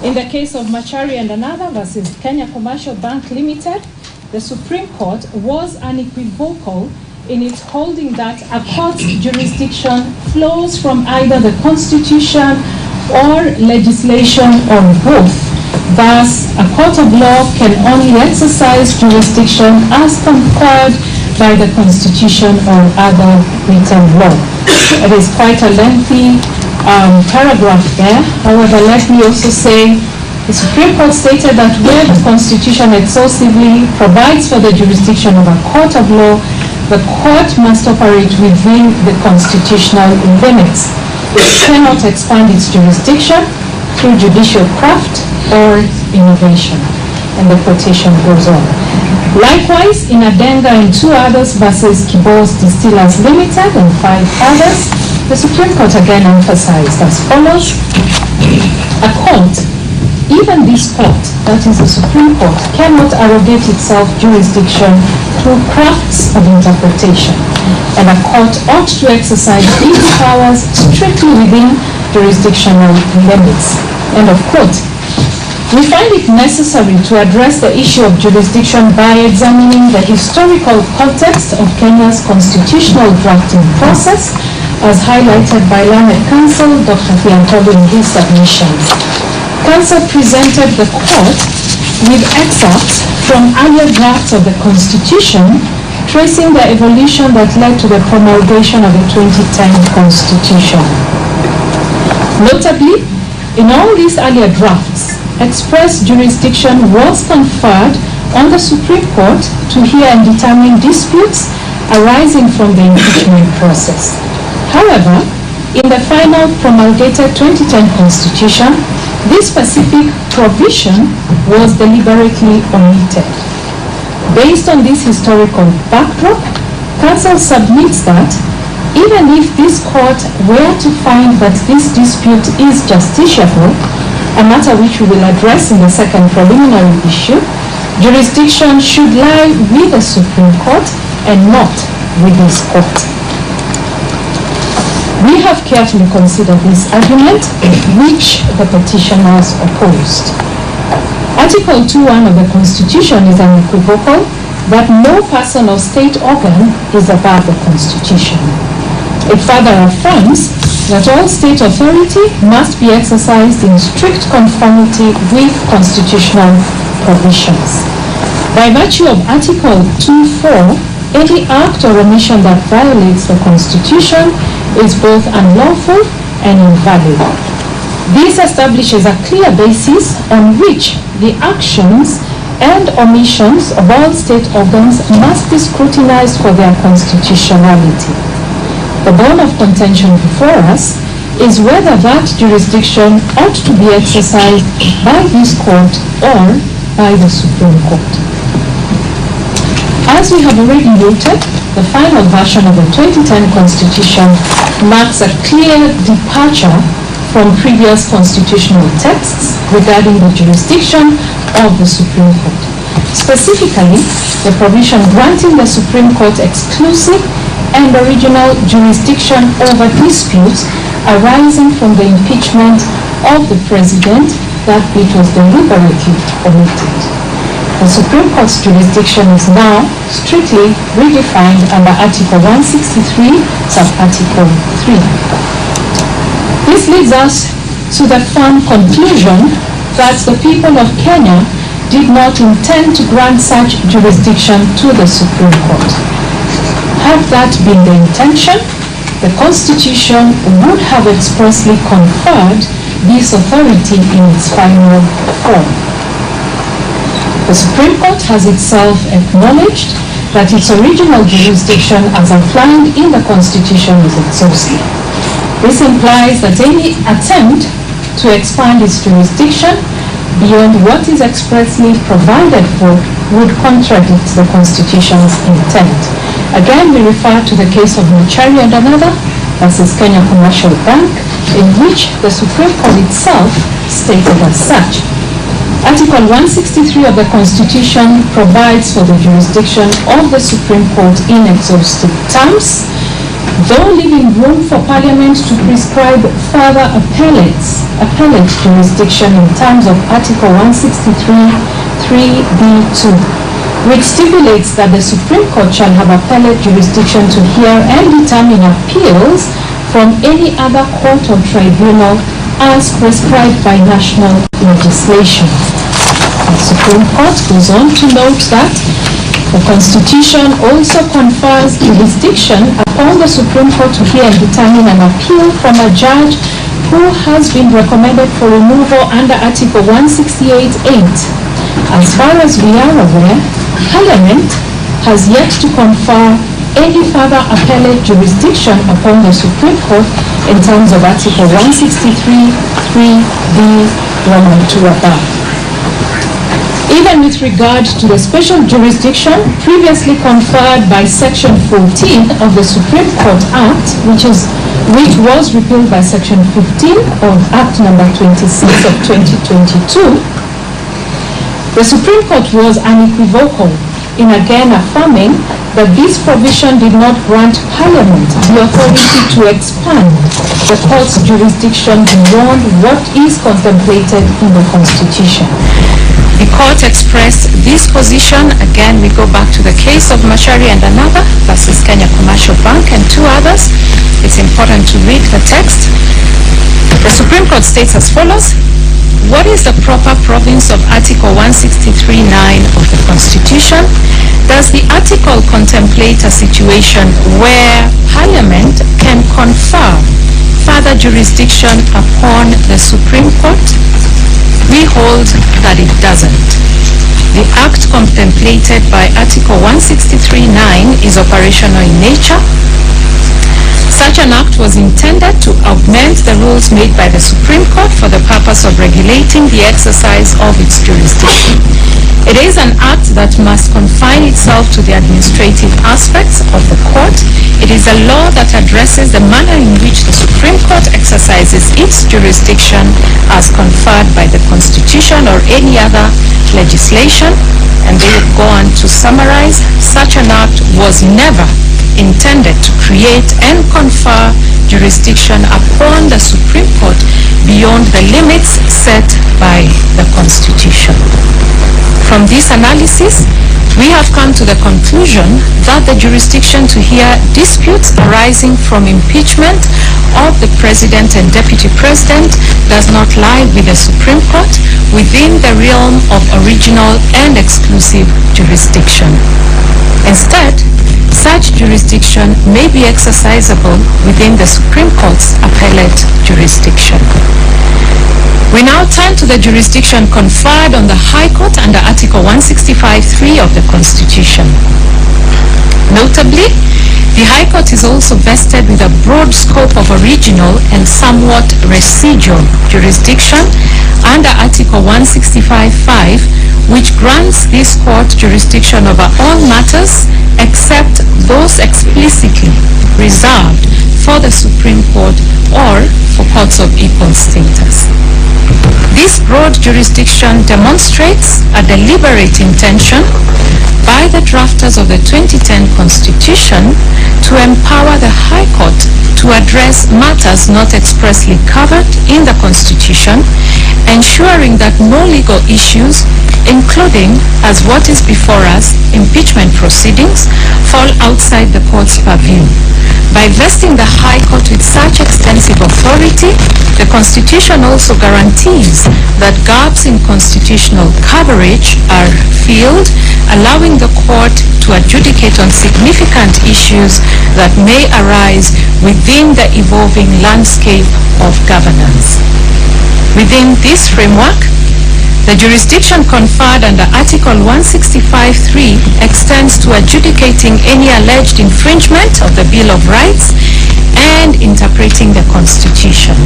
In the case of Machari and another versus Kenya Commercial Bank Limited, the Supreme Court was unequivocal in its holding that a court's jurisdiction flows from either the Constitution or legislation or both. Thus, a court of law can only exercise jurisdiction as conferred by the Constitution or other written law. It is quite a lengthy paragraph there. However, let me also say the Supreme Court stated that where the Constitution exhaustively provides for the jurisdiction of a court of law, the court must operate within the constitutional limits. It cannot expand its jurisdiction through judicial craft or innovation. And the quotation goes on. Likewise, in Odinga and 2 others versus Kibos Distillers Limited and 5 others, the Supreme Court again emphasized as follows: a court, even this court, that is the Supreme Court, cannot arrogate itself jurisdiction through crafts of interpretation, and a court ought to exercise these powers strictly within jurisdictional limits. End of quote. We find it necessary to address the issue of jurisdiction by examining the historical context of Kenya's constitutional drafting process, as highlighted by learned counsel Dr. Fiantolo in his submissions. Counsel presented the court with excerpts from earlier drafts of the Constitution, tracing the evolution that led to the promulgation of the 2010 Constitution. Notably, in all these earlier drafts, express jurisdiction was conferred on the Supreme Court to hear and determine disputes arising from the impeachment process. However, in the final promulgated 2010 Constitution, this specific provision was deliberately omitted. Based on this historical backdrop, counsel submits that even if this court were to find that this dispute is justiciable, a matter which we will address in the second preliminary issue, jurisdiction should lie with the Supreme Court and not with this court. We have carefully considered this argument, which the petitioners opposed. Article 2(1) of the Constitution is unequivocal that no person or state organ is above the Constitution. It further affirms that all state authority must be exercised in strict conformity with constitutional provisions. By virtue of Article 2(4), any act or omission that violates the Constitution is both unlawful and invalid. This establishes a clear basis on which the actions and omissions of all state organs must be scrutinized for their constitutionality. The bone of contention before us is whether that jurisdiction ought to be exercised by this court or by the Supreme Court. As we have already noted, the final version of the 2010 Constitution marks a clear departure from previous constitutional texts regarding the jurisdiction of the Supreme Court. Specifically, the provision granting the Supreme Court exclusive and original jurisdiction over disputes arising from the impeachment of the President, that which was deliberately omitted. The Supreme Court's jurisdiction is now strictly redefined under Article 163, Sub-Article 3. This leads us to the firm conclusion that the people of Kenya did not intend to grant such jurisdiction to the Supreme Court. Had that been the intention, the Constitution would have expressly conferred this authority in its final form. The Supreme Court has itself acknowledged that its original jurisdiction as outlined in the Constitution is exhaustive. This implies that any attempt to expand its jurisdiction beyond what is expressly provided for would contradict the Constitution's intent. Again, we refer to the case of Machari and another versus Kenya Commercial Bank, in which the Supreme Court itself stated as such. Article 163 of the Constitution provides for the jurisdiction of the Supreme Court in exhaustive terms. though leaving room for Parliament to prescribe further appellate jurisdiction in terms of Article 163(3)(b)(2), which stipulates that the Supreme Court shall have appellate jurisdiction to hear and determine appeals from any other court or tribunal as prescribed by national legislation. The Supreme Court goes on to note that the Constitution also confers jurisdiction upon the Supreme Court to hear and determine an appeal from a judge who has been recommended for removal under Article 168(8). As far as we are aware, Parliament has yet to confer any further appellate jurisdiction upon the Supreme Court in terms of Article 163(3)(b)(2) above. Even with regard to the special jurisdiction previously conferred by Section 14 of the Supreme Court Act, which was repealed by Section 15 of Act number 26 of 2022, the Supreme Court was unequivocal in again affirming that this provision did not grant Parliament the authority to expand the court's jurisdiction beyond what is contemplated in the Constitution. The court expressed this position. Again, we go back to the case of Mashari and another versus Kenya Commercial Bank and two others. It's important to read the text. The Supreme Court states as follows: what is the proper province of Article 163(9) of the Constitution? Does the article contemplate a situation where Parliament can confer further jurisdiction upon the Supreme Court? We hold that it doesn't. The act contemplated by Article 163(9) is operational in nature. Such an act was intended to augment the rules made by the Supreme Court for the purpose of regulating the exercise of its jurisdiction. It is an act that must confine itself to the administrative aspects of the court. It is a law that addresses the manner in which the Supreme Court exercises its jurisdiction as conferred by the Constitution or any other legislation. And they would go on to summarize, such an act was never intended to create and confer jurisdiction upon the Supreme Court beyond the limits set by the Constitution. From this analysis, we have come to the conclusion that the jurisdiction to hear disputes arising from impeachment of the President and Deputy President does not lie with the Supreme Court within the realm of original and exclusive jurisdiction. Instead, such jurisdiction may be exercisable within the Supreme Court's appellate jurisdiction. We now turn to the jurisdiction conferred on the High Court under Article 165(3) of the Constitution. Notably, the High Court is also vested with a broad scope of original and somewhat residual jurisdiction under Article 165(5), which grants this court jurisdiction over all matters except those explicitly reserved for the Supreme Court or for courts of equal status. This broad jurisdiction demonstrates a deliberate intention by the drafters of the 2010 Constitution to empower the High Court to address matters not expressly covered in the Constitution, ensuring that no legal issues, including, as what is before us, impeachment proceedings, fall outside the court's purview. By vesting the High Court with such extensive authority, the Constitution also guarantees that gaps in constitutional coverage are filled, allowing the court to adjudicate on significant issues that may arise within the evolving landscape of governance. Within this framework, the jurisdiction conferred under Article 165(3) extends to adjudicating any alleged infringement of the Bill of Rights and interpreting the Constitution.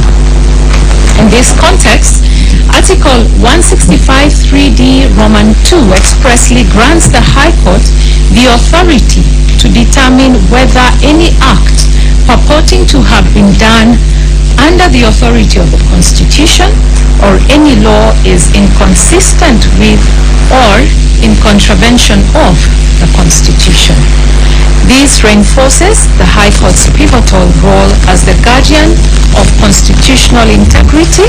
In this context, Article 165(3)(d) Roman 2 expressly grants the High Court the authority to determine whether any act purporting to have been done under the authority of the Constitution or any law is inconsistent with or in contravention of the Constitution. This reinforces the High Court's pivotal role as the guardian of constitutional integrity,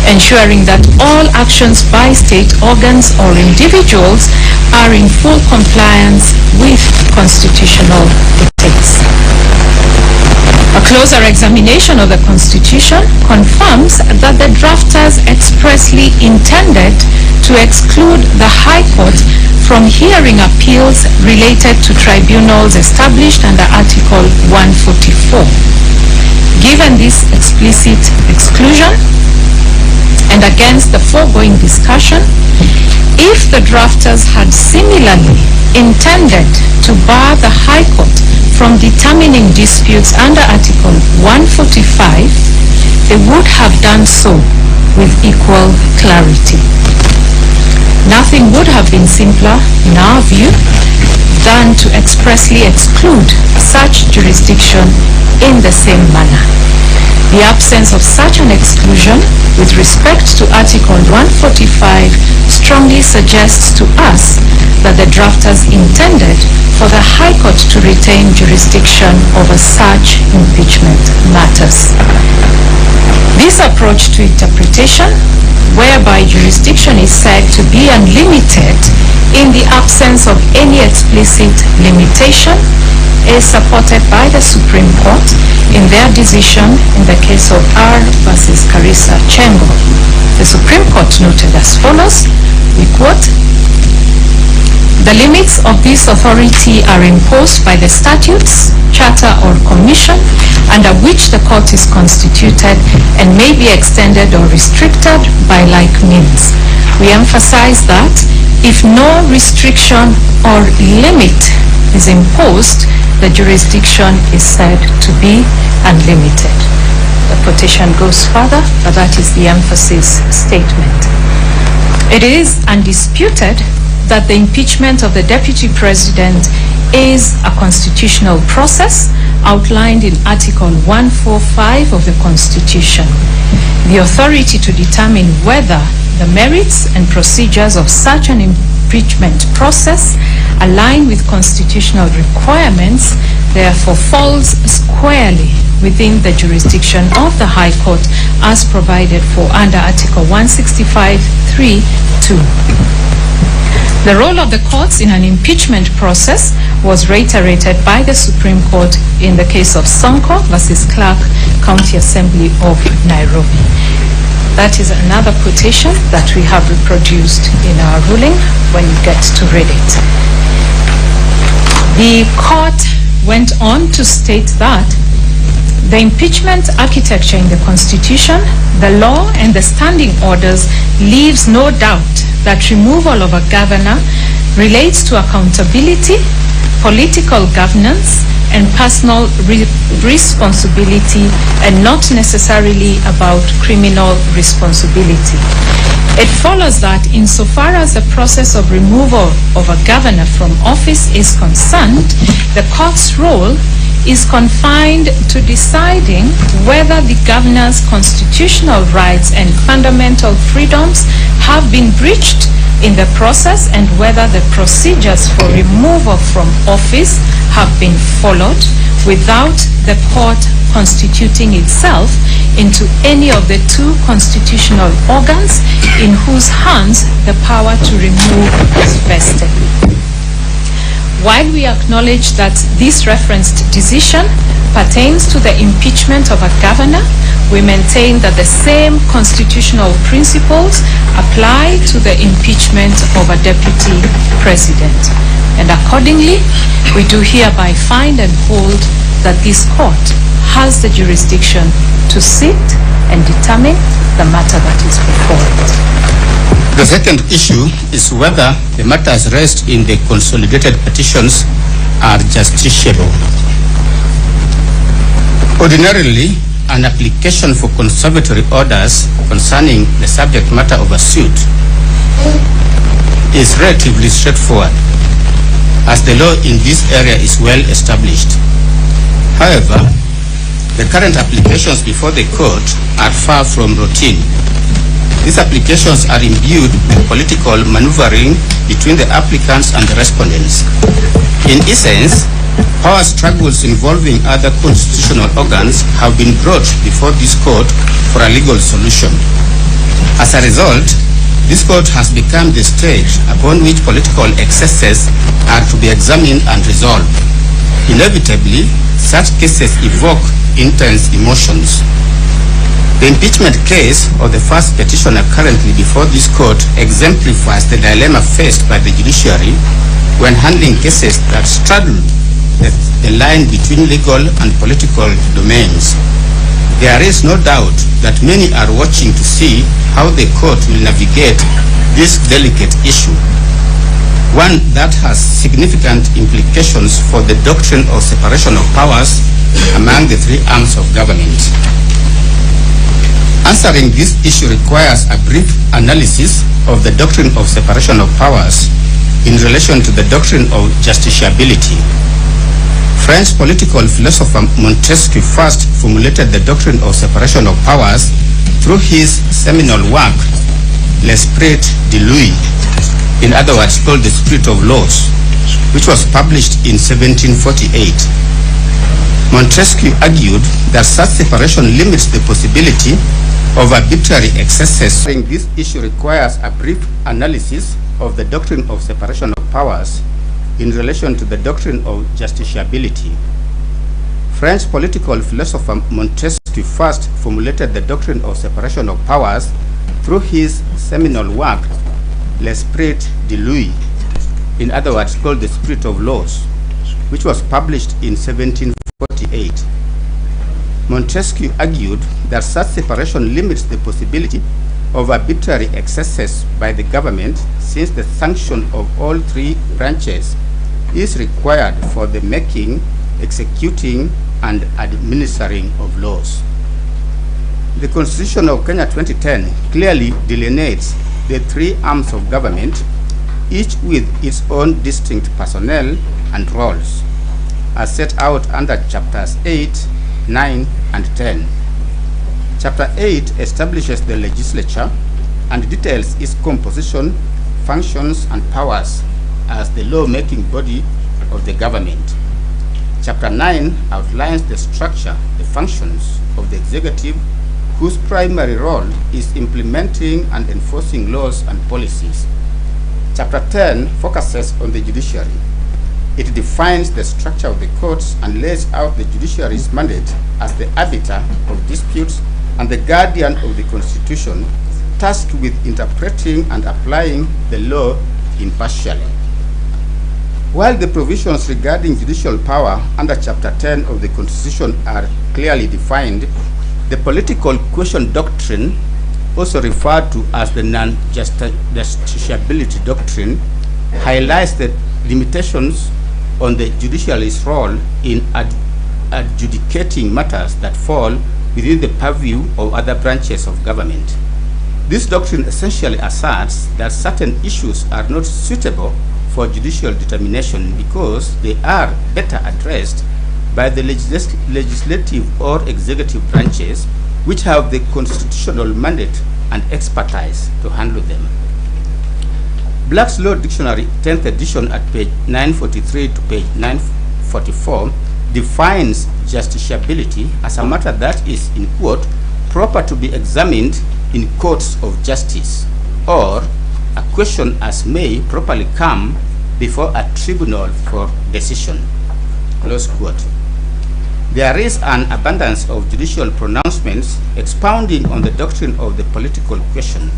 ensuring that all actions by state organs or individuals are in full compliance with constitutional dictates. A closer examination of the Constitution confirms that the drafters expressly intended to exclude the High Court from hearing appeals related to tribunals established under Article 144. Given this explicit exclusion, and against the foregoing discussion, if the drafters had similarly intended to bar the High Court from determining disputes under Article 145, they would have done so with equal clarity. Nothing would have been simpler, in our view, than to expressly exclude such jurisdiction in the same manner. The absence of such an exclusion with respect to Article 145 strongly suggests to us that the drafters intended for the High Court to retain jurisdiction over such impeachment matters. This approach to interpretation, whereby jurisdiction is said to be unlimited in the absence of any explicit limitation, is supported by the Supreme Court in their decision in the case of R versus Karisa Chengo. The Supreme Court noted as follows, we quote, "The limits of this authority are imposed by the statutes, charter or commission under which the court is constituted and may be extended or restricted by like means. We emphasize that if no restriction or limit is imposed, the jurisdiction is said to be unlimited." The quotation goes further, but that is the emphasis statement. It is undisputed that the impeachment of the Deputy President is a constitutional process outlined in Article 145 of the Constitution. The authority to determine whether the merits and procedures of such an impeachment process align with constitutional requirements therefore falls squarely within the jurisdiction of the High Court as provided for under Article 165(3)(2). The role of the courts in an impeachment process was reiterated by the Supreme Court in the case of Sonko versus Clark County Assembly of Nairobi. That is another quotation that we have reproduced in our ruling when you get to read it. The court went on to state that the impeachment architecture in the Constitution, the law and the standing orders leaves no doubt that removal of a governor relates to accountability, political governance, and personal responsibility, and not necessarily about criminal responsibility. It follows that insofar as the process of removal of a governor from office is concerned, the court's role is confined to deciding whether the governor's constitutional rights and fundamental freedoms have been breached in the process and whether the procedures for removal from office have been followed without the court constituting itself into any of the two constitutional organs in whose hands the power to remove is vested. While we acknowledge that this referenced decision pertains to the impeachment of a governor, we maintain that the same constitutional principles apply to the impeachment of a deputy president. And accordingly, we do hereby find and hold that this court has the jurisdiction to sit and determine the matter that is before it. The second issue is whether the matters raised in the consolidated petitions are justiciable. Ordinarily, an application for conservatory orders concerning the subject matter of a suit is relatively straightforward, as the law in this area is well established. However, the current applications before the court are far from routine. These applications are imbued with political maneuvering between the applicants and the respondents. In essence, power struggles involving other constitutional organs have been brought before this court for a legal solution. As a result, this court has become the stage upon which political excesses are to be examined and resolved. Inevitably, such cases evoke intense emotions. The impeachment case of the first petitioner currently before this court exemplifies the dilemma faced by the judiciary when handling cases that straddle the line between legal and political domains. There is no doubt that many are watching to see how the court will navigate this delicate issue, one that has significant implications for the doctrine of separation of powers among the three arms of government. Answering this issue requires a brief analysis of the doctrine of separation of powers in relation to the doctrine of justiciability. French political philosopher Montesquieu first formulated the doctrine of separation of powers through his seminal work, L'Esprit de Louis, in other words called the Spirit of Laws, which was published in 1748. Montesquieu argued that such separation limits the possibility of arbitrary excesses. This issue requires a brief analysis of the doctrine of separation of powers in relation to the doctrine of justiciability. French political philosopher Montesquieu first formulated the doctrine of separation of powers through his seminal work, L'Esprit de Louis, in other words called the Spirit of Laws, which was published in 1748. Montesquieu argued that such separation limits the possibility of arbitrary excesses by the government, since the sanction of all three branches is required for the making, executing, and administering of laws. The Constitution of Kenya 2010 clearly delineates the three arms of government, each with its own distinct personnel and roles, as set out under Chapters 8, 9, and 10. Chapter 8 establishes the legislature and details its composition, functions, and powers as the law-making body of the government. Chapter 9 outlines the structure, the functions of the executive, whose primary role is implementing and enforcing laws and policies. Chapter 10 focuses on the judiciary. It defines the structure of the courts and lays out the judiciary's mandate as the arbiter of disputes and the guardian of the Constitution, tasked with interpreting and applying the law impartially. While the provisions regarding judicial power under Chapter 10 of the Constitution are clearly defined, the political question doctrine, also referred to as the non-justiciability doctrine, highlights the limitations on the judiciary's role in adjudicating matters that fall within the purview of other branches of government. This doctrine essentially asserts that certain issues are not suitable for judicial determination because they are better addressed by the legislative or executive branches, which have the constitutional mandate and expertise to handle them. Black's Law Dictionary, 10th edition, at page 943 to page 944, defines justiciability as a matter that is, in quote, proper to be examined in courts of justice, or a question as may properly come before a tribunal for decision, close quote. There is an abundance of judicial pronouncements expounding on the doctrine of the political question.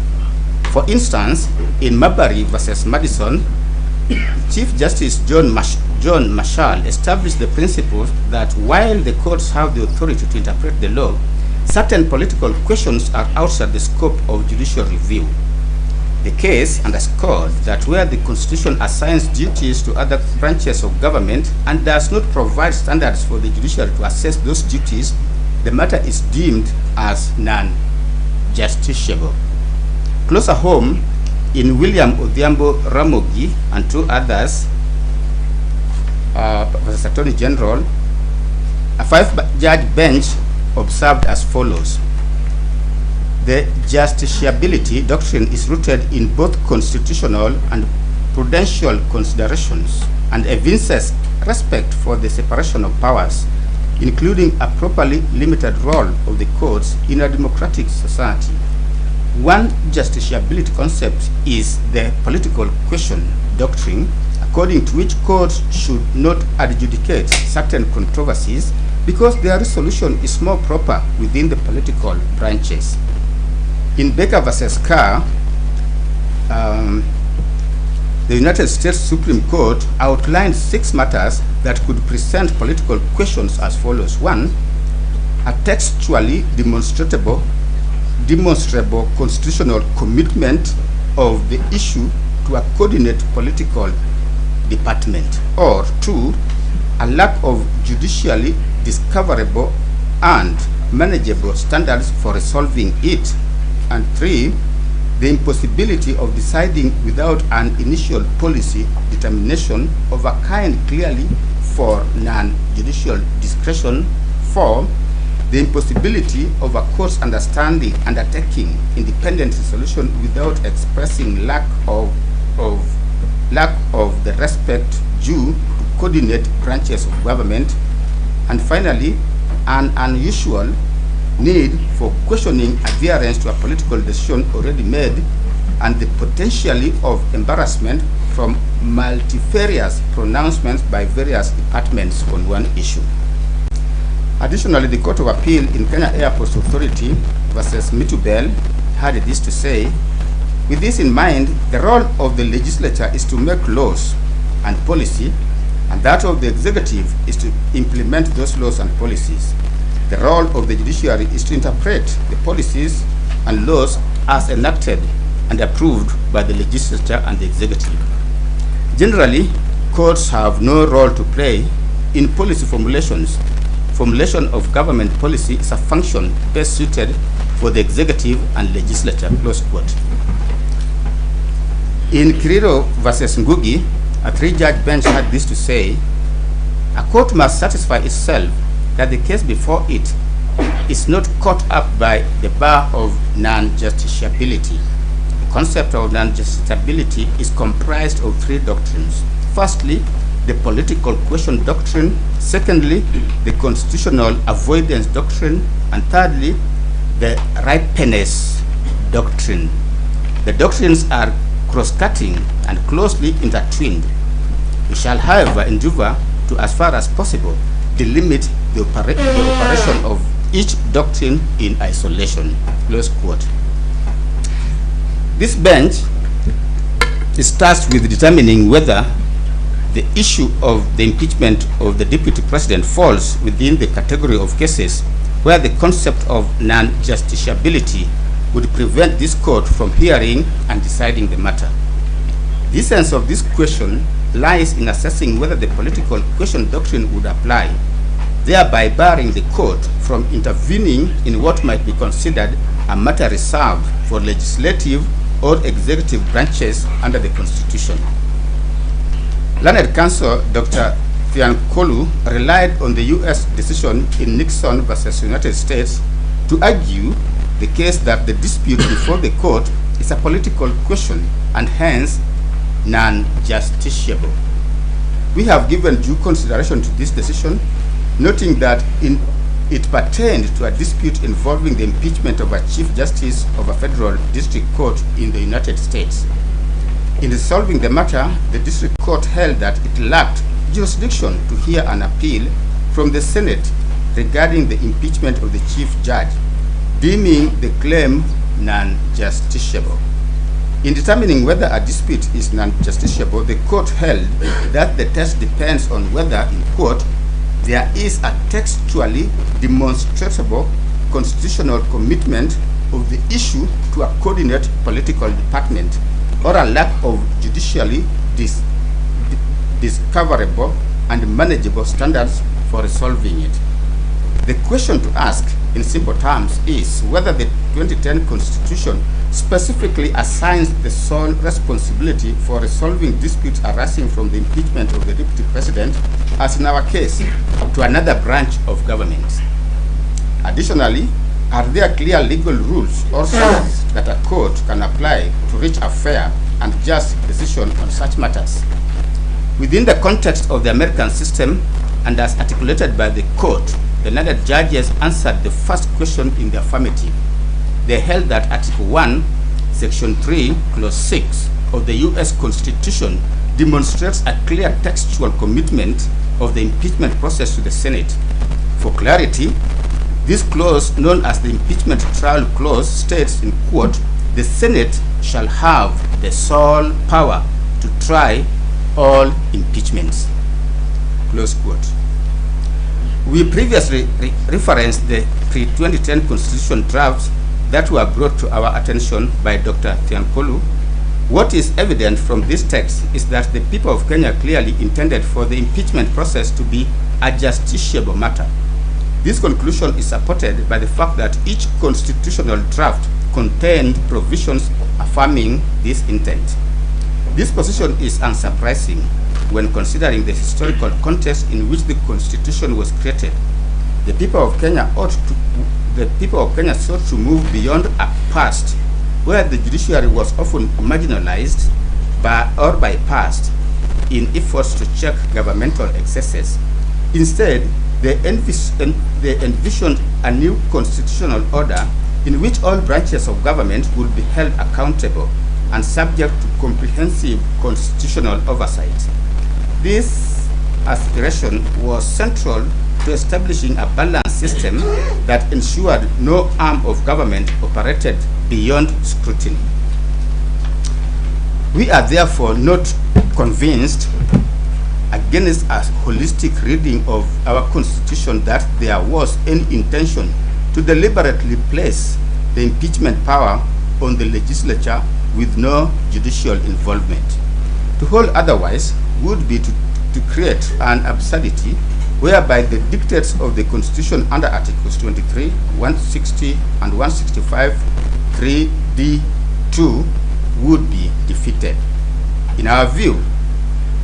For instance, in Marbury versus Madison, Chief Justice John Marshall established the principle that while the courts have the authority to interpret the law, certain political questions are outside the scope of judicial review. The case underscored that where the Constitution assigns duties to other branches of government and does not provide standards for the judiciary to assess those duties, the matter is deemed as non-justiciable. Closer home, in William Odhiambo Ramogi and two others, Professor Attorney General, a 5-judge bench observed as follows. The justiciability doctrine is rooted in both constitutional and prudential considerations and evinces respect for the separation of powers, including a properly limited role of the courts in a democratic society. One justiciability concept is the political question doctrine, according to which courts should not adjudicate certain controversies because their resolution is more proper within the political branches. In Baker versus Carr, the United States Supreme Court outlined 6 matters that could present political questions as follows. 1. A textually demonstrable constitutional commitment of the issue to a coordinate political department. Or 2. A lack of judicially discoverable and manageable standards for resolving it. And 3. The impossibility of deciding without an initial policy determination of a kind clearly for non-judicial discretion. 4. The impossibility of a court's understanding undertaking independent resolution without expressing lack of the respect due to coordinate branches of government. And finally, an unusual need for questioning adherence to a political decision already made and the potentially of embarrassment from multifarious pronouncements by various departments on one issue. Additionally, the Court of Appeal in Kenya Airports Authority versus Mutembei had this to say: with this in mind, the role of the legislature is to make laws and policy, and that of the executive is to implement those laws and policies. The role of the judiciary is to interpret the policies and laws as enacted and approved by the legislature and the executive. Generally, courts have no role to play in policy formulations. Formulation of government policy is a function best suited for the executive and legislature, close quote. In Kiriro versus Ngugi, a 3-judge bench had this to say: a court must satisfy itself that the case before it is not caught up by the bar of non-justiciability. The concept of non-justiciability is comprised of 3 doctrines. Firstly, the political question doctrine. Secondly, the constitutional avoidance doctrine. And thirdly, the ripeness doctrine. The doctrines are cross-cutting and closely intertwined. We shall, however, endeavor to, as far as possible, delimit the operation of each doctrine in isolation, close quote. This bench is tasked with determining whether the issue of the impeachment of the deputy president falls within the category of cases where the concept of non-justiciability would prevent this court from hearing and deciding the matter. The essence of this question lies in assessing whether the political question doctrine would apply, thereby barring the court from intervening in what might be considered a matter reserved for legislative or executive branches under the Constitution. Learned counsel Dr. Thiankolu relied on the U.S. decision in Nixon versus United States to argue the case that the dispute before the court is a political question and hence non-justiciable. We have given due consideration to this decision, noting that it pertained to a dispute involving the impeachment of a Chief Justice of a federal district court in the United States. In resolving the matter, the district court held that it lacked jurisdiction to hear an appeal from the Senate regarding the impeachment of the chief judge, deeming the claim non-justiciable. In determining whether a dispute is non-justiciable, the court held that the test depends on whether, in quote, there is a textually demonstrable constitutional commitment of the issue to a coordinate political department or a lack of judicially discoverable and manageable standards for resolving it. The question to ask, in simple terms, is whether the 2010 Constitution specifically assigns the sole responsibility for resolving disputes arising from the impeachment of the Deputy President, as in our case, to another branch of government. Additionally, Are there clear legal rules or standards that a court can apply to reach a fair and just decision on such matters? Within the context of the American system, and as articulated by the court, the learned judges answered the first question in the affirmative. They held that Article 1, Section 3, Clause 6 of the U.S. Constitution demonstrates a clear textual commitment of the impeachment process to the Senate. For clarity, this clause, known as the impeachment trial clause, states in quote, "The Senate shall have the sole power to try all impeachments," close quote. We previously referenced the pre-2010 Constitution drafts that were brought to our attention by Dr. Tiankolu. What is evident from this text is that the people of Kenya clearly intended for the impeachment process to be a justiciable matter. This conclusion is supported by the fact that each constitutional draft contained provisions affirming this intent. This position is unsurprising when considering the historical context in which the Constitution was created. The people of Kenya sought to move beyond a past where the judiciary was often marginalized or bypassed in efforts to check governmental excesses. Instead, they envisioned a new constitutional order in which all branches of government would be held accountable and subject to comprehensive constitutional oversight. This aspiration was central to establishing a balanced system that ensured no arm of government operated beyond scrutiny. We are therefore not convinced, against a holistic reading of our Constitution, that there was any intention to deliberately place the impeachment power on the legislature with no judicial involvement. To hold otherwise would be to create an absurdity whereby the dictates of the Constitution under Articles 23, 160, and 165, 3D2 would be defeated. In our view,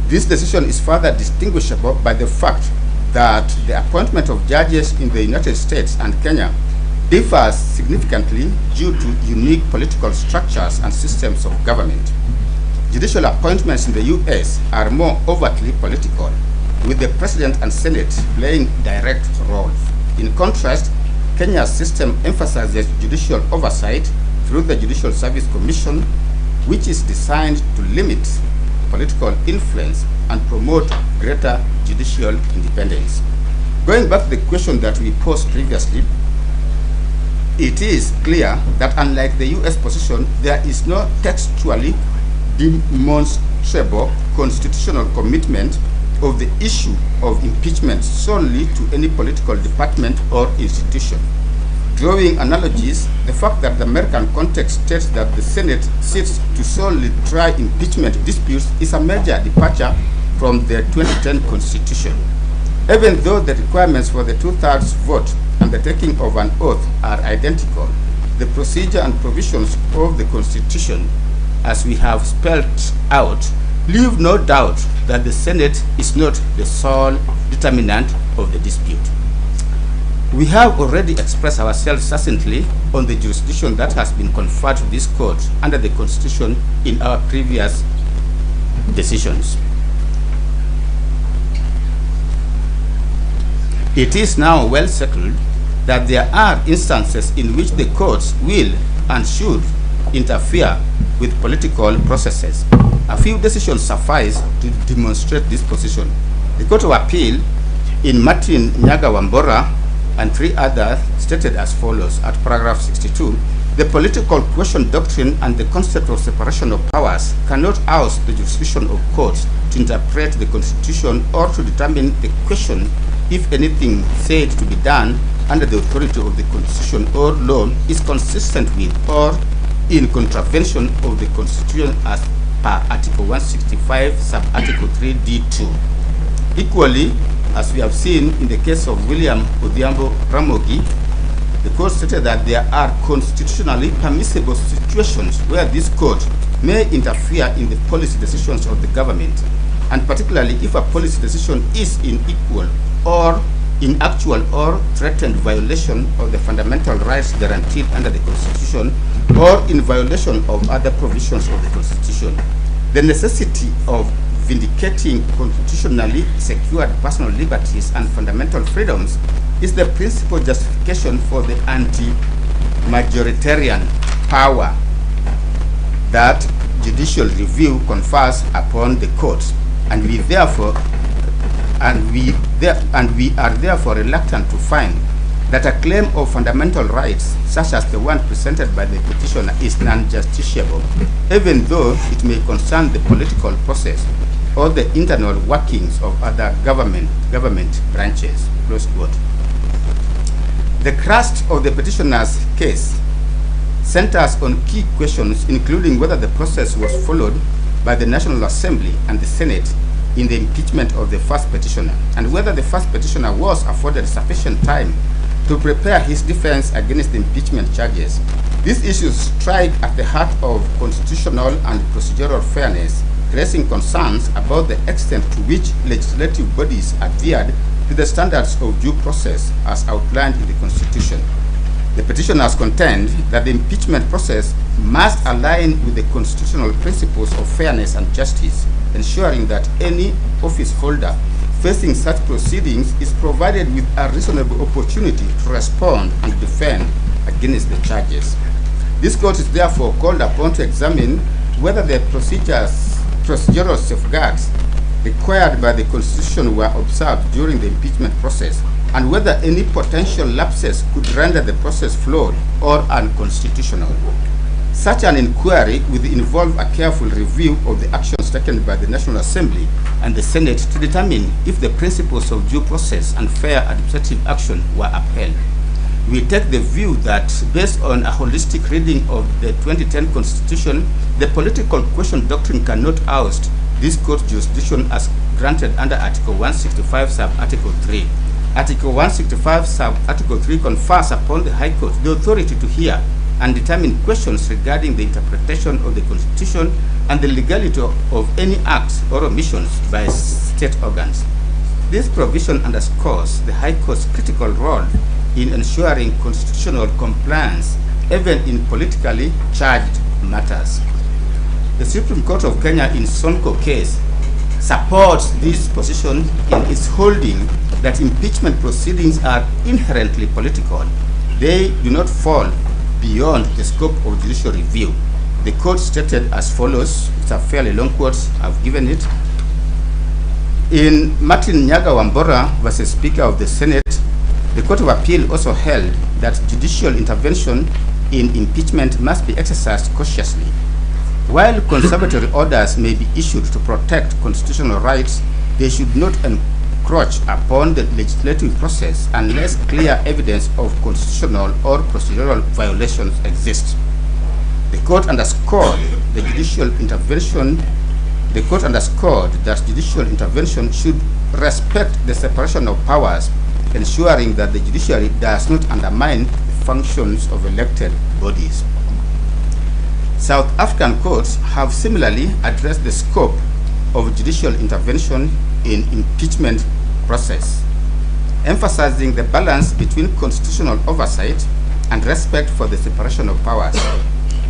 this decision is further distinguishable by the fact that the appointment of judges in the United States and Kenya differs significantly due to unique political structures and systems of government. Judicial appointments in the US are more overtly political, with the President and Senate playing direct roles. In contrast, Kenya's system emphasizes judicial oversight through the Judicial Service Commission, which is designed to limit political influence and promote greater judicial independence. Going back to the question that we posed previously, it is clear that unlike the US position, there is no textually demonstrable constitutional commitment of the issue of impeachment solely to any political department or institution. Drawing analogies, the fact that the American context states that the Senate sits to solely try impeachment disputes is a major departure from the 2010 Constitution. Even though the requirements for the 2/3 vote and the taking of an oath are identical, the procedure and provisions of the Constitution, as we have spelled out, leave no doubt that the Senate is not the sole determinant of the dispute. We have already expressed ourselves succinctly on the jurisdiction that has been conferred to this court under the Constitution in our previous decisions. It is now well settled that there are instances in which the courts will and should interfere with political processes. A few decisions suffice to demonstrate this position. The Court of Appeal in Martin Nyaga Wambora and 3 others stated as follows at paragraph 62, the political question doctrine and the concept of separation of powers cannot oust the jurisdiction of courts to interpret the Constitution or to determine the question if anything said to be done under the authority of the Constitution or law is consistent with or in contravention of the Constitution as per Article 165, sub-Article 3D2. Equally, as we have seen in the case of William Odhiambo Ramogi, the court stated that there are constitutionally permissible situations where this court may interfere in the policy decisions of the government, and particularly if a policy decision is unequal or in actual or threatened violation of the fundamental rights guaranteed under the Constitution or in violation of other provisions of the Constitution. The necessity of vindicating constitutionally secured personal liberties and fundamental freedoms is the principal justification for the anti-majoritarian power that judicial review confers upon the courts, and we are therefore reluctant to find that a claim of fundamental rights, such as the one presented by the petitioner, is non-justiciable, even though it may concern the political process or the internal workings of other government branches. Close quote. The crust of the petitioner's case centers on key questions, including whether the process was followed by the National Assembly and the Senate in the impeachment of the first petitioner, and whether the first petitioner was afforded sufficient time to prepare his defense against the impeachment charges. These issues strike at the heart of constitutional and procedural fairness, raising concerns about the extent to which legislative bodies adhered to the standards of due process as outlined in the Constitution. The petitioners contend that the impeachment process must align with the constitutional principles of fairness and justice, ensuring that any office holder facing such proceedings is provided with a reasonable opportunity to respond and defend against the charges. This court is therefore called upon to examine whether the procedural safeguards required by the Constitution were observed during the impeachment process, and whether any potential lapses could render the process flawed or unconstitutional. Such an inquiry will involve a careful review of the actions taken by the National Assembly and the Senate to determine if the principles of due process and fair administrative action were upheld. We take the view that, based on a holistic reading of the 2010 Constitution, the political question doctrine cannot oust this court's jurisdiction as granted under Article 165, Sub-Article 3. Article 165, Sub-Article 3 confers upon the High Court the authority to hear and determine questions regarding the interpretation of the Constitution and the legality of any acts or omissions by state organs. This provision underscores the High Court's critical role in ensuring constitutional compliance, even in politically charged matters. The Supreme Court of Kenya in Sonko case supports this position in its holding that impeachment proceedings are inherently political. They do not fall beyond the scope of judicial review. The court stated as follows. It's a fairly long quote, I've given it. In Martin Nyaga Wambora versus Speaker of the Senate, the Court of Appeal also held that judicial intervention in impeachment must be exercised cautiously. While conservatory orders may be issued to protect constitutional rights, they should not encroach upon the legislative process unless clear evidence of constitutional or procedural violations exist. The court underscored that judicial intervention should respect the separation of powers, ensuring that the judiciary does not undermine the functions of elected bodies. South African courts have similarly addressed the scope of judicial intervention in impeachment process, emphasizing the balance between constitutional oversight and respect for the separation of powers.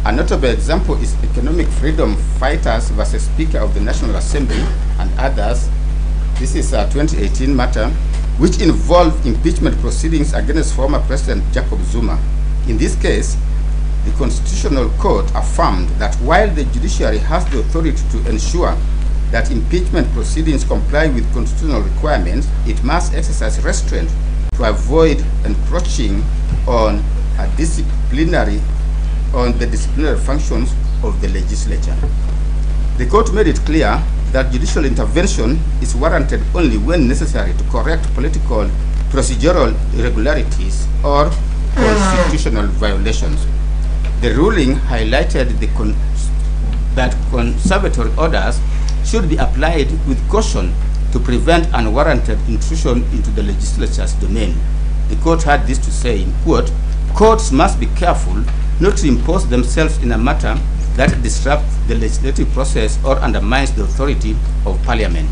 A notable example is Economic Freedom Fighters versus Speaker of the National Assembly and others. This is a 2018 matter which involved impeachment proceedings against former President Jacob Zuma. In this case, the Constitutional Court affirmed that while the judiciary has the authority to ensure that impeachment proceedings comply with constitutional requirements, it must exercise restraint to avoid encroaching on the disciplinary functions of the legislature. The court made it clear that judicial intervention is warranted only when necessary to correct political procedural irregularities or constitutional violations. The ruling highlighted that conservatory orders should be applied with caution to prevent unwarranted intrusion into the legislature's domain. The court had this to say, in quote, "Courts must be careful not to impose themselves in a matter that disrupts the legislative process or undermines the authority of Parliament."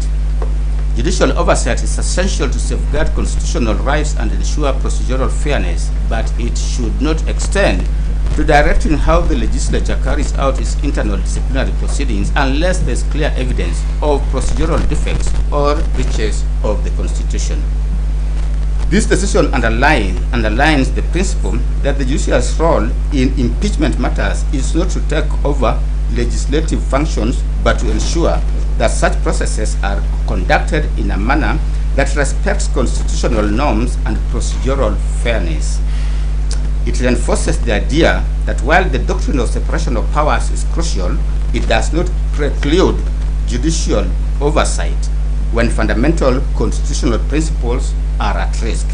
Judicial oversight is essential to safeguard constitutional rights and ensure procedural fairness, but it should not extend to directing how the legislature carries out its internal disciplinary proceedings unless there is clear evidence of procedural defects or breaches of the Constitution. This decision underlines the principle that the judicial's role in impeachment matters is not to take over legislative functions, but to ensure that such processes are conducted in a manner that respects constitutional norms and procedural fairness. It reinforces the idea that while the doctrine of separation of powers is crucial, it does not preclude judicial oversight when fundamental constitutional principles are at risk.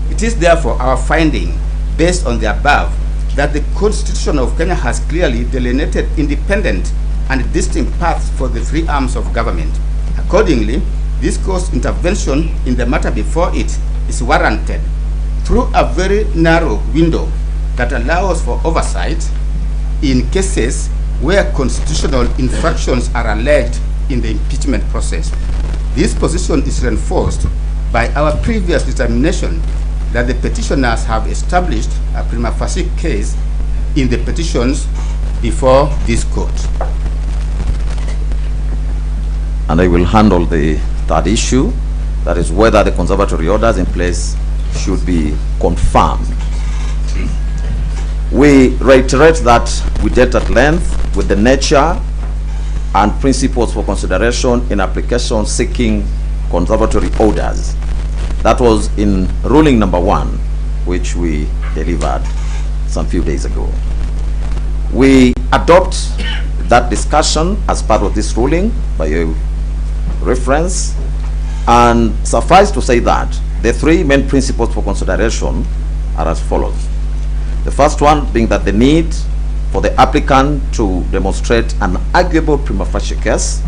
It is therefore our finding, based on the above, that the Constitution of Kenya has clearly delineated independent and distinct paths for the three arms of government. Accordingly, this court's intervention in the matter before it is warranted through a very narrow window that allows for oversight in cases where constitutional infractions are alleged in the impeachment process. This position is reinforced by our previous determination that the petitioners have established a prima facie case in the petitions before this court. And I will handle the third issue, that is whether the conservatory orders in place should be confirmed. We reiterate that we dealt at length with the nature and principles for consideration in application seeking conservatory orders. That was in ruling number 1, which we delivered some few days ago. We adopt that discussion as part of this ruling by a reference, and suffice to say that the three main principles for consideration are as follows. The first one being that the need for the applicant to demonstrate an arguable prima facie case.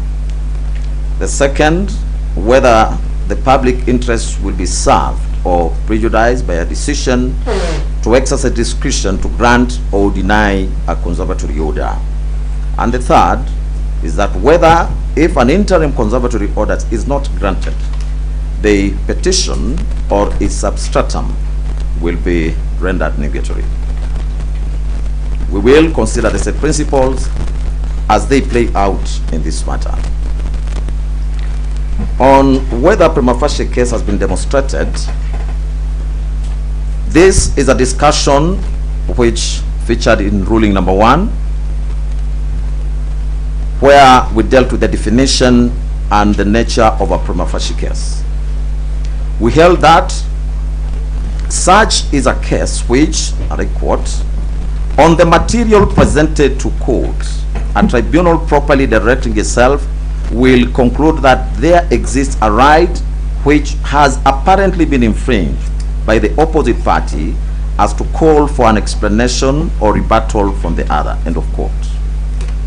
The second, whether the public interest will be served or prejudiced by a decision to exercise discretion to grant or deny a conservatory order. And the third is that whether, if an interim conservatory order is not granted, the petition or its substratum will be rendered nugatory. We will consider the said principles as they play out in this matter. On whether prima facie case has been demonstrated, this is a discussion which featured in ruling number 1, where we dealt with the definition and the nature of a prima facie case. We held that such is a case which, and I quote, on the material presented to court, a tribunal properly directing itself will conclude that there exists a right which has apparently been infringed by the opposite party as to call for an explanation or rebuttal from the other, end of quote.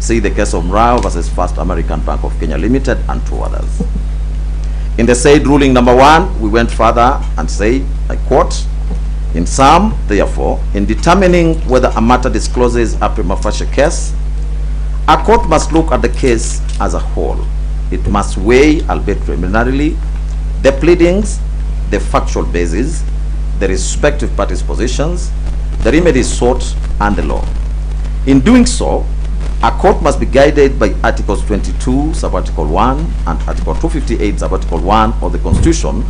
See the case of Rao versus First American Bank of Kenya Limited and 2 others. In the said ruling number 1, we went further and said, I quote, in sum, therefore, in determining whether a matter discloses a prima facie case, a court must look at the case as a whole. It must weigh, albeit preliminarily, the pleadings, the factual basis, the respective parties' positions, the remedies sought, and the law. In doing so, a court must be guided by Articles 22, Sub-Article 1, and Article 258, Sub-Article 1 of the Constitution,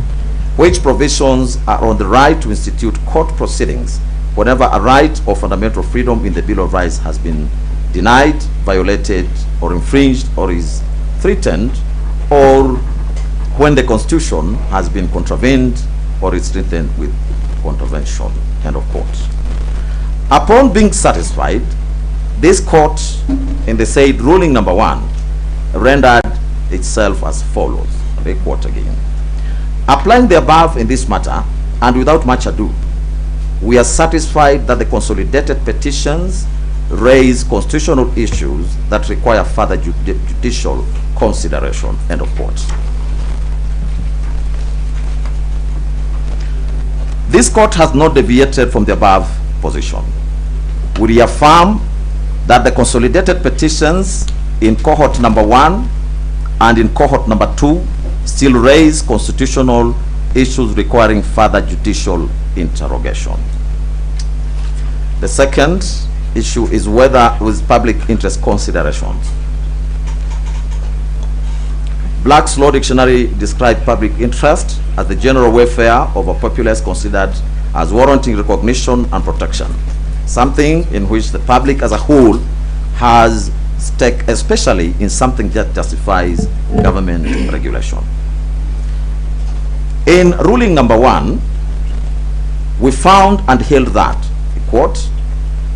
which provisions are on the right to institute court proceedings whenever a right or fundamental freedom in the Bill of Rights has been denied, violated, or infringed, or is threatened, or when the Constitution has been contravened or is threatened with contravention, end of quote. Upon being satisfied, this court, in the said ruling number 1, rendered itself as follows. I quote again. Applying the above in this matter, and without much ado, we are satisfied that the consolidated petitions raise constitutional issues that require further judicial consideration, end of quote. This court has not deviated from the above position. We reaffirm that the consolidated petitions in cohort number 1 and in cohort number 2 still raise constitutional issues requiring further judicial interrogation. The second issue is whether with public interest considerations. Black's Law Dictionary described public interest as the general welfare of a populace considered as warranting recognition and protection, something in which the public as a whole has stake, especially in something that justifies government regulation. In ruling number 1, we found and held that, quote,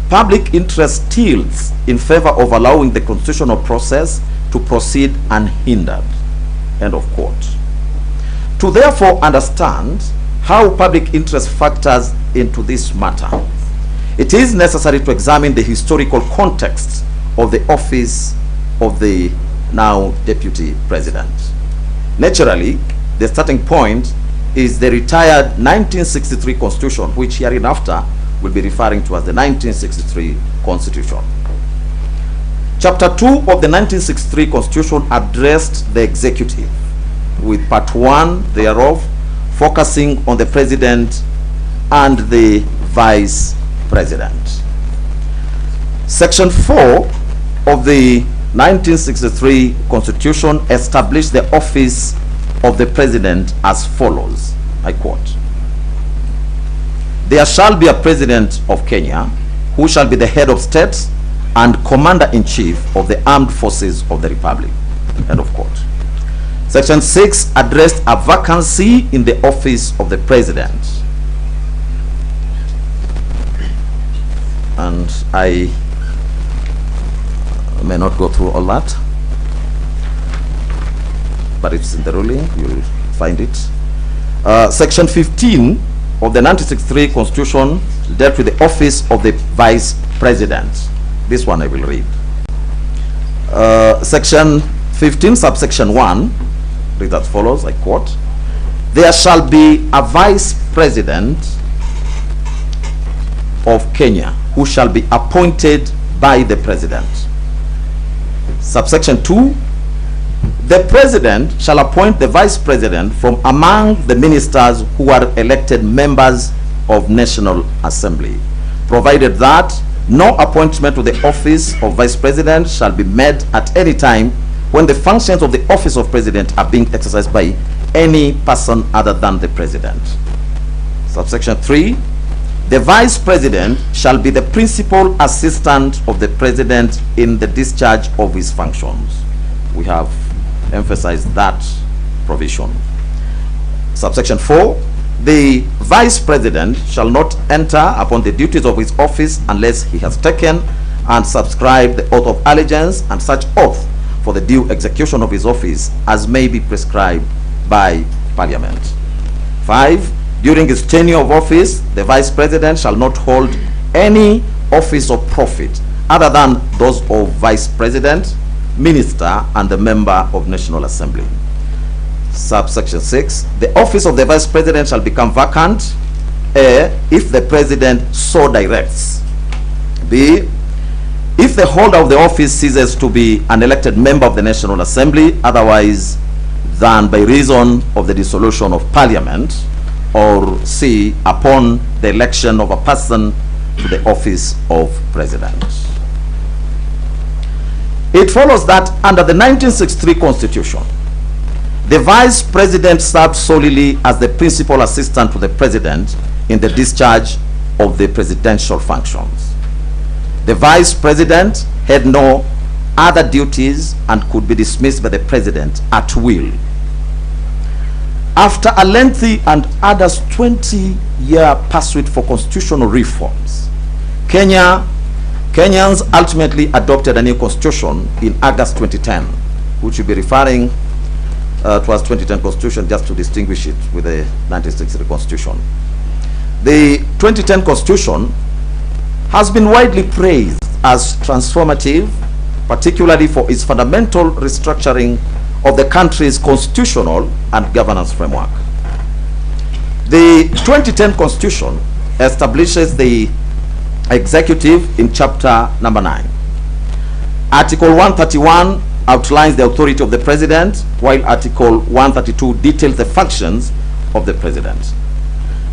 public interest tilts in favor of allowing the constitutional process to proceed unhindered, end of quote. To therefore understand how public interest factors into this matter, it is necessary to examine the historical context of the office of the now Deputy President. Naturally, the starting point is the retired 1963 Constitution, which hereinafter will be referring to as the 1963 Constitution. Chapter 2 of the 1963 Constitution addressed the executive, with part 1 thereof focusing on the President and the Vice President. Section 4 of the 1963 Constitution established the office of the President as follows, I quote, there shall be a President of Kenya who shall be the head of state and Commander-in-Chief of the Armed Forces of the Republic, end of quote. Section 6 addressed a vacancy in the office of the President. And I may not go through all that, but it's in the ruling, you'll find it. Section 15 of the 1963 Constitution dealt with the office of the Vice President. This one I will read. Section 15, subsection 1, read as follows, I quote, there shall be a Vice President of Kenya who shall be appointed by the President. Subsection 2, the President shall appoint the Vice President from among the ministers who are elected members of National Assembly, provided that no appointment to the office of Vice President shall be made at any time when the functions of the office of President are being exercised by any person other than the President. Subsection 3, the Vice President shall be the principal assistant of the President in the discharge of his functions. We have emphasized that provision. Subsection 4, the Vice President shall not enter upon the duties of his office unless he has taken and subscribed the oath of allegiance and such oath for the due execution of his office as may be prescribed by Parliament. 5, during his tenure of office, the Vice President shall not hold any office of profit other than those of Vice President, Minister, and the Member of National Assembly. Subsection 6, the office of the Vice President shall become vacant A, if the President so directs. B, if the holder of the office ceases to be an elected member of the National Assembly otherwise than by reason of the dissolution of Parliament, or C, upon the election of a person to the office of President. It follows that under the 1963 Constitution, the Vice President served solely as the principal assistant to the President in the discharge of the presidential functions. The Vice President had no other duties and could be dismissed by the President at will. After a lengthy and others 20-year pursuit for constitutional reforms, Kenyans ultimately adopted a new constitution in August 2010, which will be referring to as 2010 Constitution just to distinguish it with the 1963 Constitution. The 2010 Constitution has been widely praised as transformative, particularly for its fundamental restructuring of the country's constitutional and governance framework. The 2010 Constitution establishes the executive in chapter number 9. Article 131 outlines the authority of the president, while Article 132 details the functions of the president.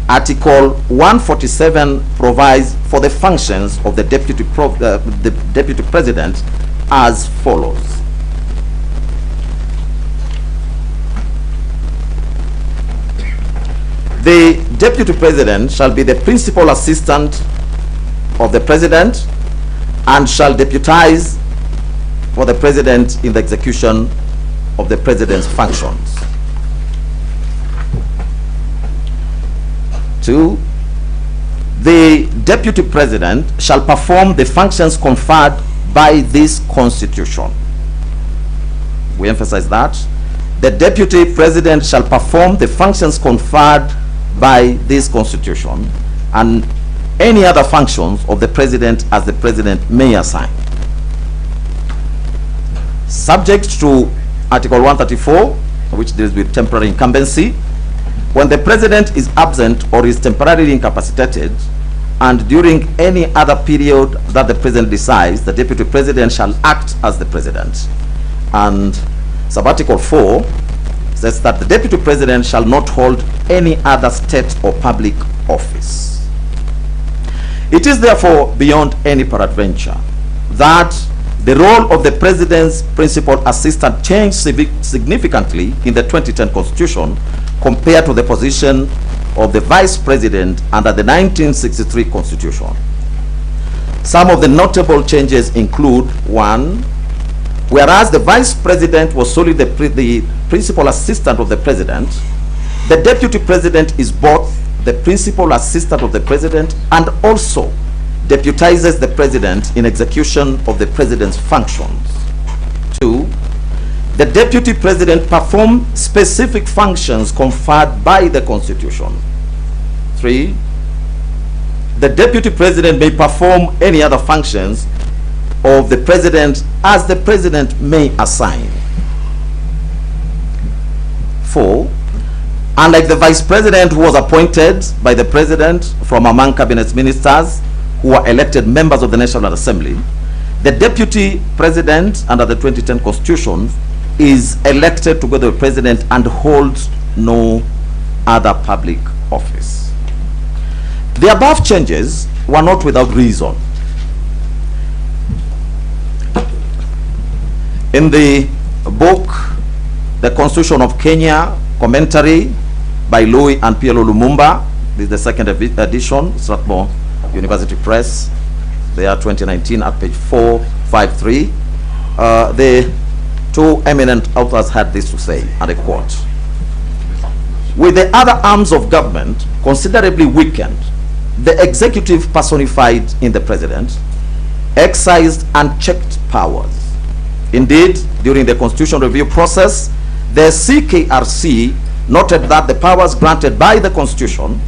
Article 147 provides for the functions of the deputy president as follows. The deputy president shall be the principal assistant of the president and shall deputize for the president in the execution of the president's functions. 2, the deputy president shall perform the functions conferred by this constitution. We emphasize that. The deputy president shall perform the functions conferred by this constitution and any other functions of the president as the president may assign. Subject to Article 134, which deals with temporary incumbency, when the president is absent or is temporarily incapacitated, and during any other period that the president decides, the deputy president shall act as the president. And sub-article 4 says that the deputy president shall not hold any other state or public office. It is therefore beyond any peradventure that the role of the president's principal assistant changed significantly in the 2010 constitution compared to the position of the vice president under the 1963 constitution. Some of the notable changes include: 1, whereas the vice president was solely the principal assistant of the president, the deputy president is both the principal assistant of the president and also deputizes the president in execution of the president's functions. 2, the deputy president performs specific functions conferred by the constitution. 3, the deputy president may perform any other functions of the president as the president may assign. 4, unlike the vice president who was appointed by the president from among cabinet ministers who are elected members of the National Assembly, the deputy president under the 2010 constitution is elected together with the president and holds no other public office. The above changes were not without reason. In the book, The Constitution of Kenya, commentary by Louis and PLO Lumumba, this is the second edition, Strathmore University Press, they are 2019 at page 453. The two eminent authors had this to say, and I quote: with the other arms of government considerably weakened, the executive personified in the president exercised unchecked powers. Indeed, during the constitutional review process, the CKRC noted that the powers granted by the constitution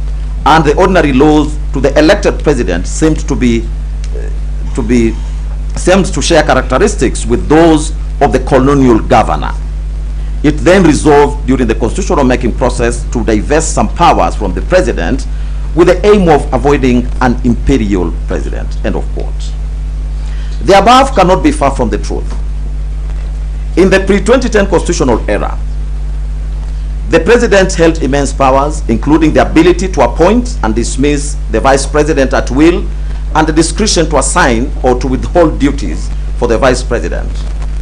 and the ordinary laws to the elected president seemed to share characteristics with those of the colonial governor. It then resolved during the constitutional making process to divest some powers from the president with the aim of avoiding an imperial president. End of quote. The above cannot be far from the truth. In the pre-2010 constitutional era, the president held immense powers, including the ability to appoint and dismiss the vice president at will and the discretion to assign or to withhold duties for the vice president.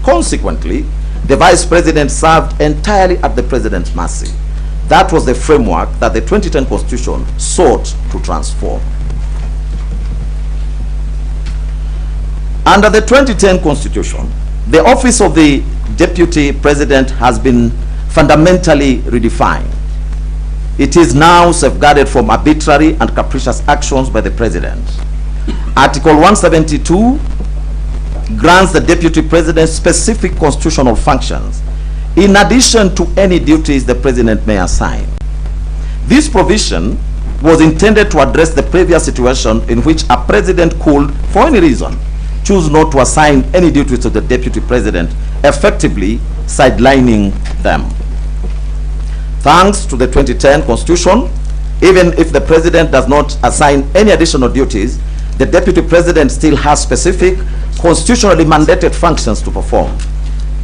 Consequently, the vice president served entirely at the president's mercy. That was the framework that the 2010 constitution sought to transform. Under the 2010 constitution, the office of the deputy president has been fundamentally redefined. It is now safeguarded from arbitrary and capricious actions by the president. Article 172 grants the deputy president specific constitutional functions in addition to any duties the president may assign. This provision was intended to address the previous situation in which a president could, for any reason, choose not to assign any duties to the deputy president, effectively sidelining them. Thanks to the 2010 constitution, even if the president does not assign any additional duties, the deputy president still has specific constitutionally mandated functions to perform.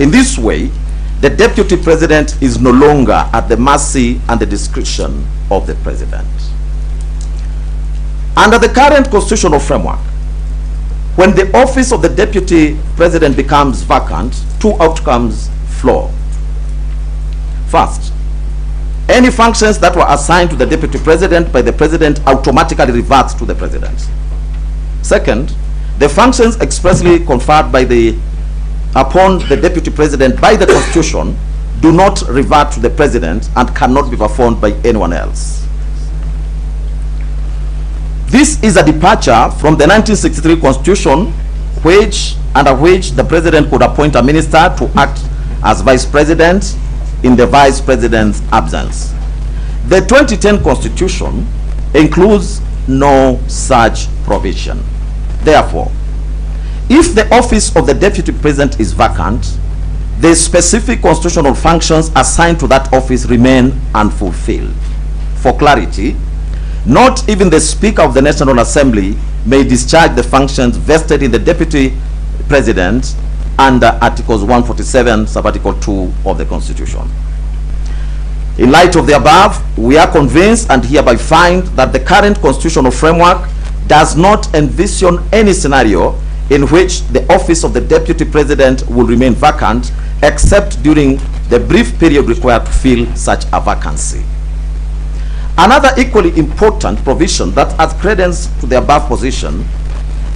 In this way, the deputy president is no longer at the mercy and the discretion of the president. Under the current constitutional framework, when the office of the deputy president becomes vacant, two outcomes flow. First, any functions that were assigned to the deputy president by the president automatically reverts to the president. Second, the functions expressly conferred upon the deputy president by the Constitution do not revert to the president and cannot be performed by anyone else. This is a departure from the 1963 Constitution, under which the president could appoint a minister to act as vice president in the vice president's absence. The 2010 Constitution includes no such provision. Therefore, if the office of the deputy president is vacant, the specific constitutional functions assigned to that office remain unfulfilled. For clarity, not even the Speaker of the National Assembly may discharge the functions vested in the deputy president under Articles 147, Sub-Article 2 of the Constitution. In light of the above, we are convinced and hereby find that the current constitutional framework does not envision any scenario in which the office of the deputy president will remain vacant except during the brief period required to fill such a vacancy. Another equally important provision that adds credence to the above position,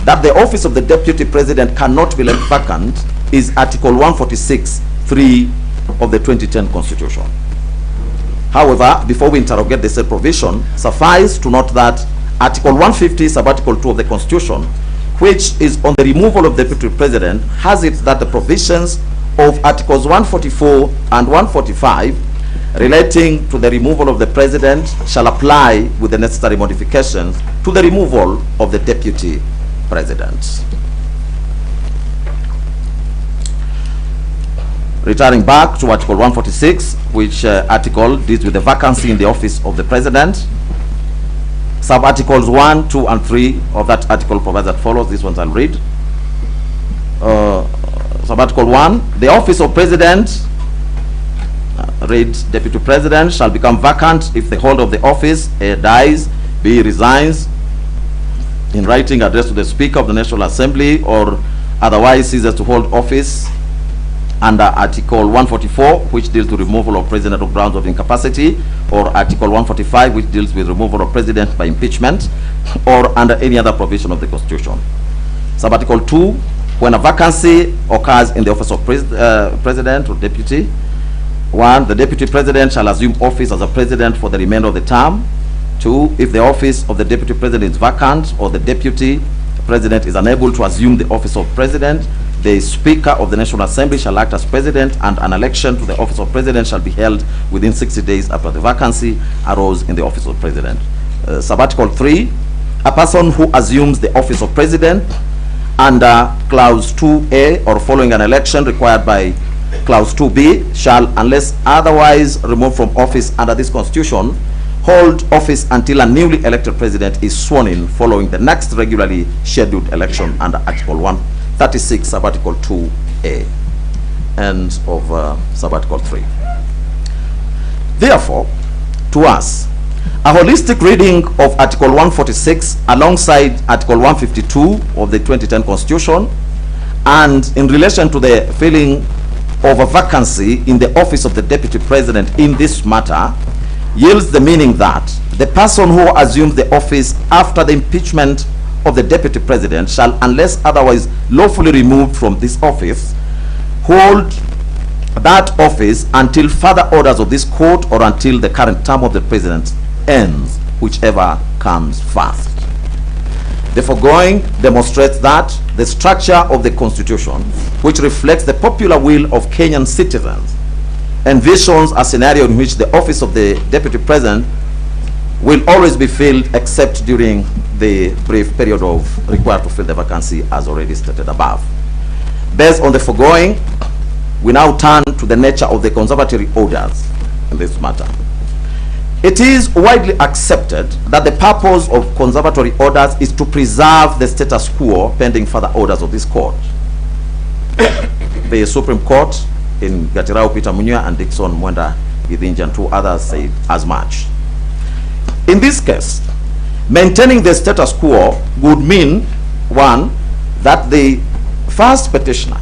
that the office of the deputy president cannot be left vacant, is Article 146(3) of the 2010 Constitution. However, before we interrogate the said provision, suffice to note that Article 150, Sub-Article 2 of the Constitution, which is on the removal of the deputy president, has it that the provisions of Articles 144 and 145 relating to the removal of the president shall apply with the necessary modifications to the removal of the deputy president. Returning back to Article 146, which article deals with the vacancy in the office of the president. Sub-articles 1, 2, and 3 of that article provides that follows. These ones I'll read. Sub-article 1, the office of president, reads, deputy president shall become vacant if the holder of the office A, dies, B, resigns in writing addressed to the Speaker of the National Assembly, or otherwise ceases to hold office under Article 144, which deals with removal of president on grounds of incapacity, or Article 145, which deals with removal of president by impeachment, or under any other provision of the Constitution. Sub-Article 2, when a vacancy occurs in the office of president or deputy, 1, the deputy president shall assume office as a president for the remainder of the term. 2, if the office of the deputy president is vacant or the deputy president is unable to assume the office of president, the Speaker of the National Assembly shall act as president, and an election to the office of president shall be held within 60 days after the vacancy arose in the office of president. Sub-Article 3, a person who assumes the office of president under Clause 2A or following an election required by Clause 2B shall, unless otherwise removed from office under this Constitution, hold office until a newly elected president is sworn in following the next regularly scheduled election under Article 136, Sub-Article 2A. End of Sub-Article 3. Therefore, to us, a holistic reading of Article 146 alongside Article 152 of the 2010 Constitution, and in relation to the filling of a vacancy in the office of the deputy president in this matter, yields the meaning that the person who assumes the office after the impeachment of the deputy president shall, unless otherwise lawfully removed from this office, hold that office until further orders of this court or until the current term of the president ends, whichever comes first. The foregoing demonstrates that the structure of the Constitution, which reflects the popular will of Kenyan citizens, envisions a scenario in which the office of the deputy president will always be filled except during the brief period of required to fill the vacancy, as already stated above. Based on the foregoing, we now turn to the nature of the conservatory orders in this matter. It is widely accepted that the purpose of conservatory orders is to preserve the status quo pending further orders of this court. The Supreme Court in Gatirao Peter Munya and Dixon Mwenda Githinji, and 2 others said as much. In this case, maintaining the status quo would mean, 1, that the first petitioner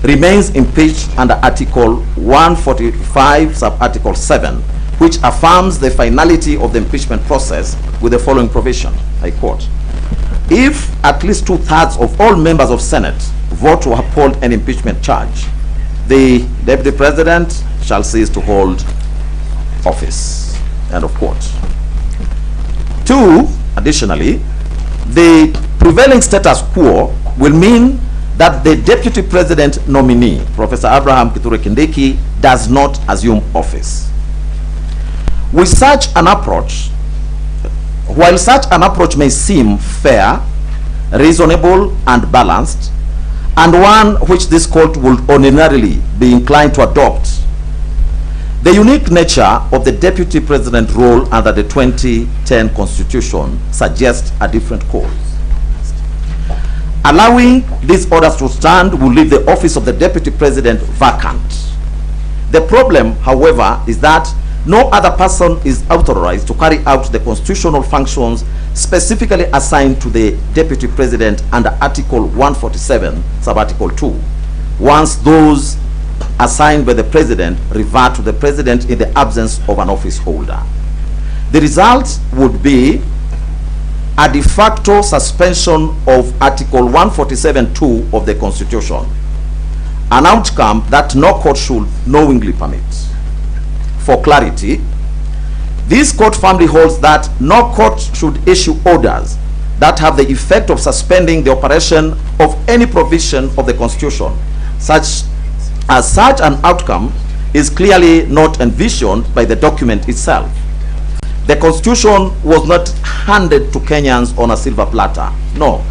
remains impeached under Article 145, sub-Article 7, which affirms the finality of the impeachment process with the following provision. I quote, "If at least 2/3 of all members of Senate vote to uphold an impeachment charge, the Deputy President shall cease to hold office." End of quote. 2, additionally, the prevailing status quo will mean that the Deputy President nominee, Professor Abraham Kithure Kindiki, does not assume office. With such an approach, while such an approach may seem fair, reasonable, and balanced, and one which this court would ordinarily be inclined to adopt, the unique nature of the Deputy President role under the 2010 Constitution suggests a different course. Allowing these orders to stand will leave the office of the Deputy President vacant. The problem, however, is that no other person is authorized to carry out the constitutional functions specifically assigned to the Deputy President under Article 147, sub-Article 2, once those assigned by the President revert to the President in the absence of an office holder. The result would be a de facto suspension of Article 147(2) of the Constitution, an outcome that no court should knowingly permit. For clarity, this court firmly holds that no court should issue orders that have the effect of suspending the operation of any provision of the Constitution, such an outcome is clearly not envisioned by the document itself. The Constitution was not handed to Kenyans on a silver platter. No,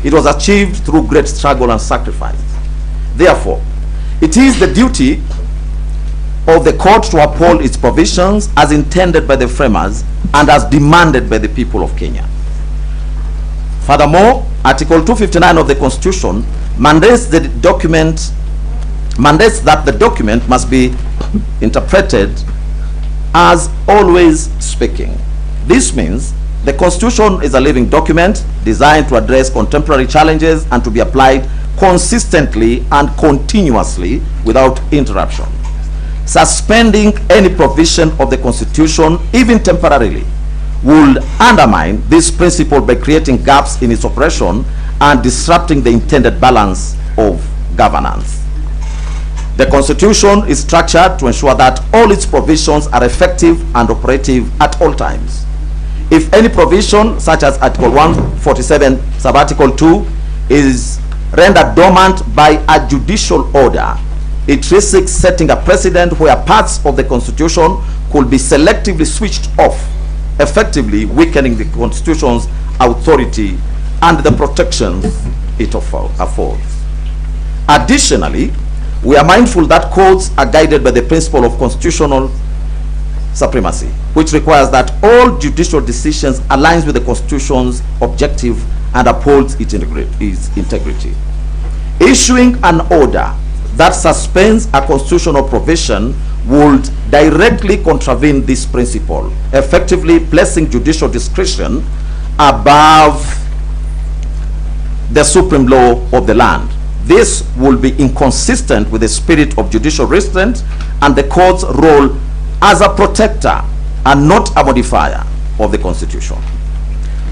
it was achieved through great struggle and sacrifice. Therefore, it is the duty of the court to uphold its provisions as intended by the framers and as demanded by the people of Kenya. Furthermore, Article 259 of the Constitution mandates that the document must be interpreted as always speaking. This means the Constitution is a living document designed to address contemporary challenges and to be applied consistently and continuously without interruption. Suspending any provision of the Constitution, even temporarily, would undermine this principle by creating gaps in its operation and disrupting the intended balance of governance. The Constitution is structured to ensure that all its provisions are effective and operative at all times. If any provision, such as Article 147, sub-Article 2, is rendered dormant by a judicial order, it risks setting a precedent where parts of the Constitution could be selectively switched off, effectively weakening the Constitution's authority and the protections it affords. Additionally, we are mindful that courts are guided by the principle of constitutional supremacy, which requires that all judicial decisions align with the Constitution's objective and upholds its integrity. Issuing an order that suspends a constitutional provision would directly contravene this principle, effectively placing judicial discretion above the supreme law of the land. This will be inconsistent with the spirit of judicial restraint and the court's role as a protector and not a modifier of the Constitution.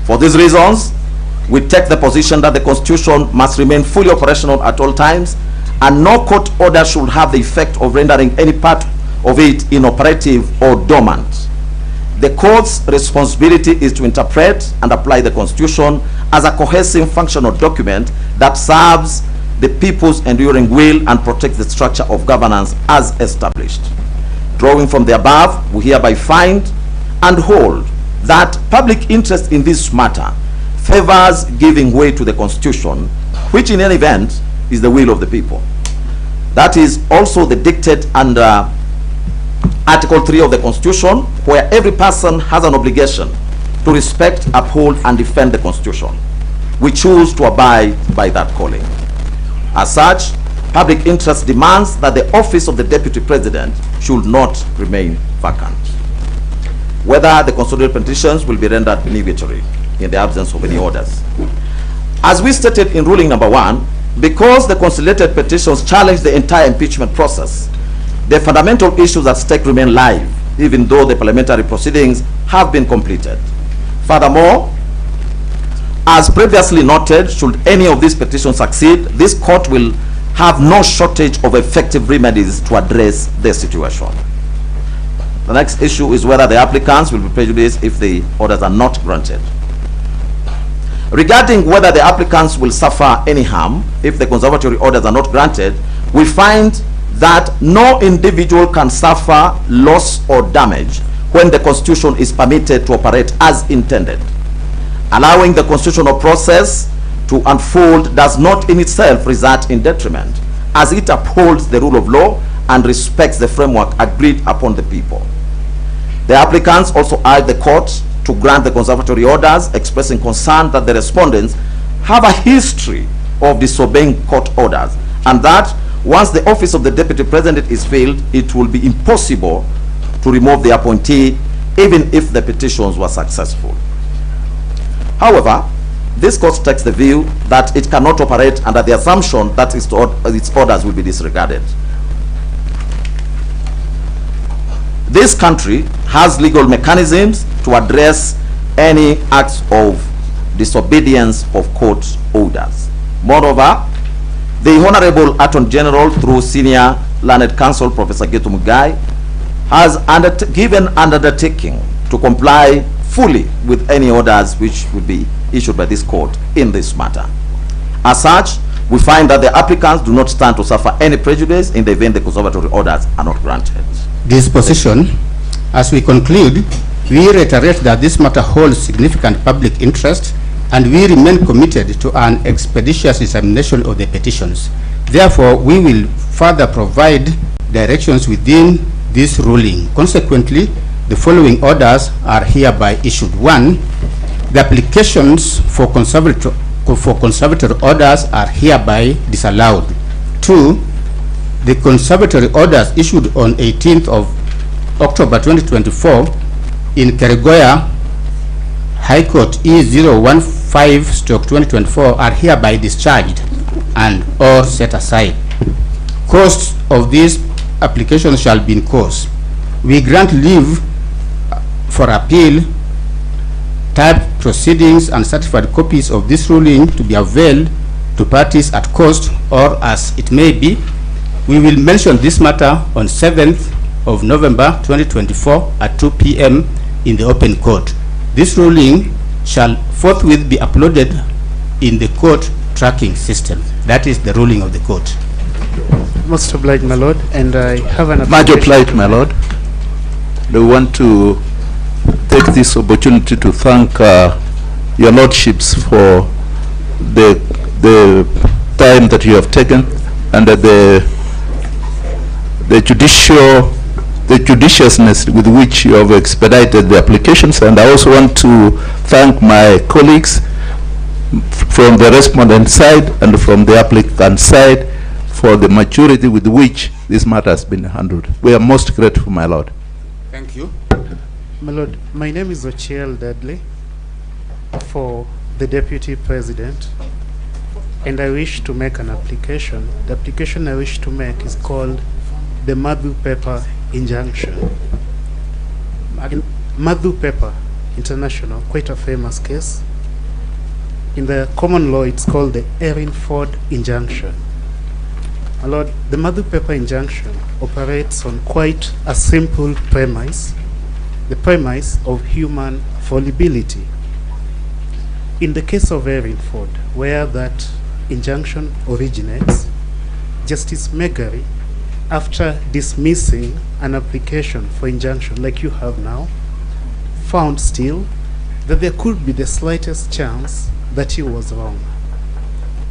For these reasons, we take the position that the Constitution must remain fully operational at all times, and no court order should have the effect of rendering any part of it inoperative or dormant. The court's responsibility is to interpret and apply the Constitution as a cohesive functional document that serves the people's enduring will and protects the structure of governance as established. Drawing from the above, we hereby find and hold that public interest in this matter favors giving way to the Constitution, which in any event is the will of the people. That is also the dictate under Article 3 of the Constitution, where every person has an obligation to respect, uphold, and defend the Constitution. We choose to abide by that calling. As such, public interest demands that the office of the Deputy President should not remain vacant. Whether the consolidated petitions will be rendered nugatory in the absence of any orders. As we stated in ruling number 1, because the consolidated petitions challenge the entire impeachment process, the fundamental issues at stake remain live, even though the parliamentary proceedings have been completed. Furthermore, as previously noted, should any of these petitions succeed, this court will have no shortage of effective remedies to address the situation. The next issue is whether the applicants will be prejudiced if the orders are not granted. Regarding whether the applicants will suffer any harm if the conservatory orders are not granted, we find that no individual can suffer loss or damage when the Constitution is permitted to operate as intended. Allowing the constitutional process to unfold does not in itself result in detriment, as it upholds the rule of law and respects the framework agreed upon the people. The applicants also urge the court to grant the conservatory orders, expressing concern that the respondents have a history of disobeying court orders, and that once the office of the Deputy President is filled, it will be impossible to remove the appointee even if the petitions were successful. However, this court takes the view that it cannot operate under the assumption that its orders will be disregarded. This country has legal mechanisms to address any acts of disobedience of court orders. Moreover, the Honorable Attorney General, through Senior Learned Counsel Professor Gitu Mugai, has given an undertaking to comply fully with any orders which will be issued by this court in this matter. As such, we find that the applicants do not stand to suffer any prejudice in the event the conservatory orders are not granted. Disposition. As we conclude, we reiterate that this matter holds significant public interest and we remain committed to an expeditious examination of the petitions. Therefore, we will further provide directions within this ruling. Consequently, the following orders are hereby issued. 1. The applications for conservatory orders are hereby disallowed. 2. The conservatory orders issued on 18th of October 2024 in Keregoya High Court E015/2024 are hereby discharged and or set aside. Costs of these applications shall be in course. We grant leave for appeal, typed proceedings and certified copies of this ruling to be availed to parties at cost or as it may be. We will mention this matter on 7th of November 2024 at 2 p.m. in the open court. This ruling shall forthwith be uploaded in the court tracking system. That is the ruling of the court. Most obliged, my lord, and I have an Much obliged, my lord. We want to take this opportunity to thank your lordships for the time that you have taken and the judiciousness with which you have expedited the applications. And I also want to thank my colleagues from the respondent side and from the applicant side for the maturity with which this matter has been handled. We are most grateful, my lord. Thank you. My lord, my name is Ochiel Dudley for the Deputy President, and I wish to make an application. The application I wish to make is called the Madhu Pepper Injunction. Madhu Pepper International, quite a famous case. In the common law, it's called the Erinford Injunction. My lord, the Madhu Pepper Injunction operates on quite a simple premise, the premise of human fallibility. In the case of Erinford, where that injunction originates, Justice Megari, after dismissing an application for injunction like you have now, found still that there could be the slightest chance that he was wrong.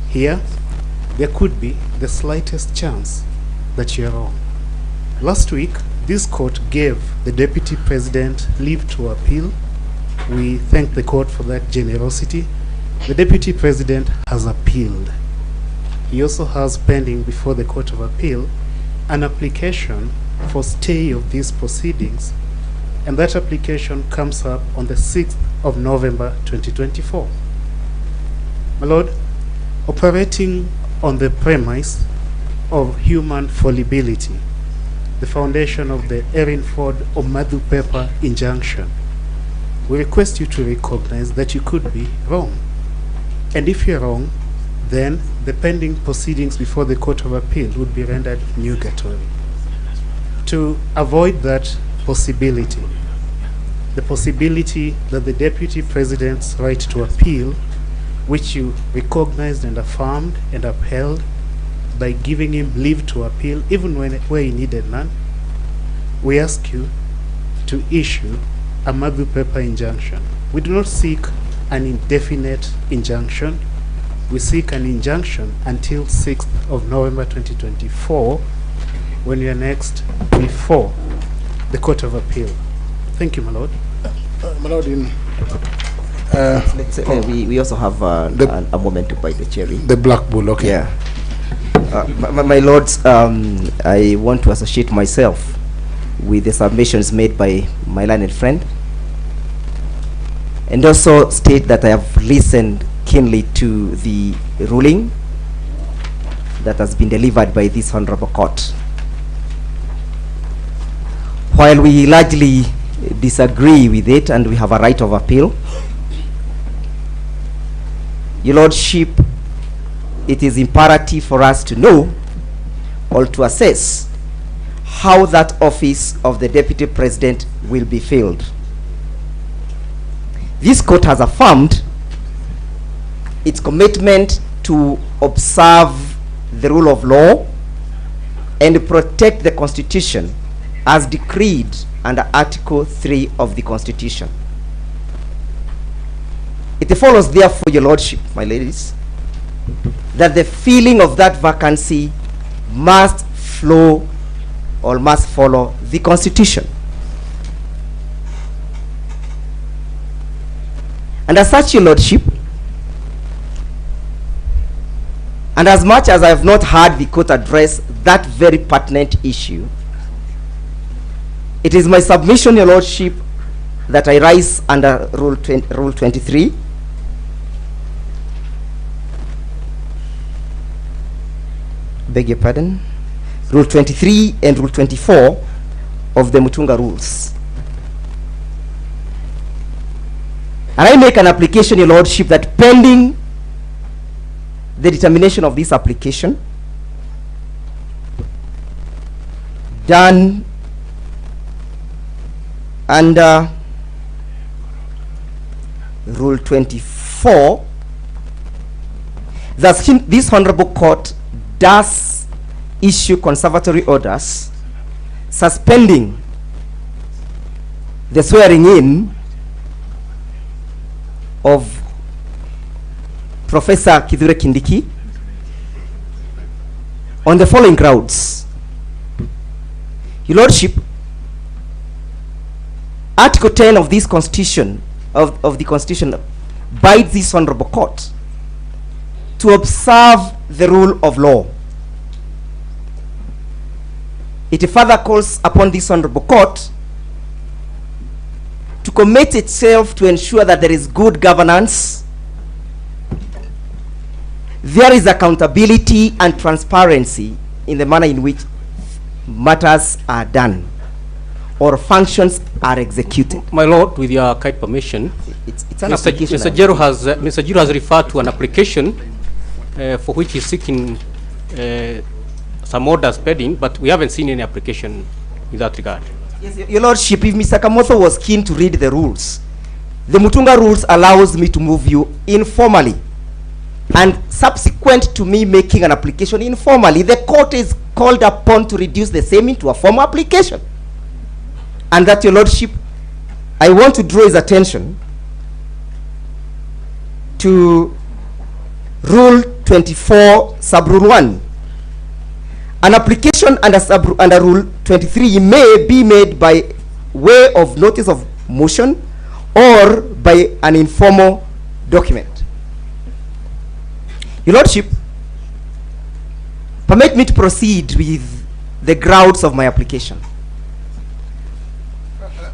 Here, there could be the slightest chance that you're wrong. Last week, this court gave the Deputy President leave to appeal. We thank the court for that generosity. The Deputy President has appealed. he also has pending before the Court of Appeal an application for stay of these proceedings, and that application comes up on the 6th of November 2024. My Lord, operating on the premise of human fallibility, the foundation of the Erinford or Madu Pepper injunction, we request you to recognize that you could be wrong. And if you're wrong, then the pending proceedings before the Court of Appeal would be rendered nugatory. To avoid that possibility, the possibility that the Deputy President's right to appeal, which you recognized and affirmed and upheld by giving him leave to appeal even where he needed none, we ask you to issue a Madu Pepper injunction. We do not seek an indefinite injunction. We seek an injunction until 6th of November 2024, when we are next before the Court of Appeal. Thank you, my Lord. My Lord, we also have a moment to bite the cherry. The Black Bull, okay. Yeah. My Lords, I want to associate myself with the submissions made by my learned friend, and also state that I have listened keenly to the ruling that has been delivered by this honorable court. While we largely disagree with it and we have a right of appeal, Your Lordship, it is imperative for us to know or to assess how that office of the Deputy President will be filled. This court has affirmed its commitment to observe the rule of law and protect the Constitution as decreed under Article 3 of the Constitution. It follows, therefore, Your Lordship, my ladies, that the filling of that vacancy must flow or must follow the Constitution. And as such, Your Lordship, and as much as I have not heard the court address that very pertinent issue, it is my submission, Your Lordship, that I rise under Rule 23. Beg your pardon? Rule 23 and Rule 24 of the Mutunga Rules. And I make an application, Your Lordship, that pending the determination of this application, done under Rule 24, that this honorable court does issue conservatory orders suspending the swearing in of Professor Kindiki on the following grounds. Your Lordship, Article 10 of this Constitution, of the Constitution, bids this honorable court to observe the rule of law. It further calls upon this honorable court to commit itself to ensure that there is good governance, there is accountability and transparency in the manner in which matters are done or functions are executed. My Lord, with your kind permission, it's an application. Mr. Jero has referred to an application for which he's seeking some orders pending, but we haven't seen any application in that regard. Yes, Your Lordship, if Mr. Kamotho was keen to read the rules, the Mutunga Rules allows me to move you informally, and subsequent to me making an application informally, the court is called upon to reduce the same into a formal application. And that, Your Lordship, I want to draw his attention to Rule 24, Sub-Rule 1. An application under Rule 23 may be made by way of notice of motion or by an informal document. Your Lordship, Permit me to proceed with the grounds of my application.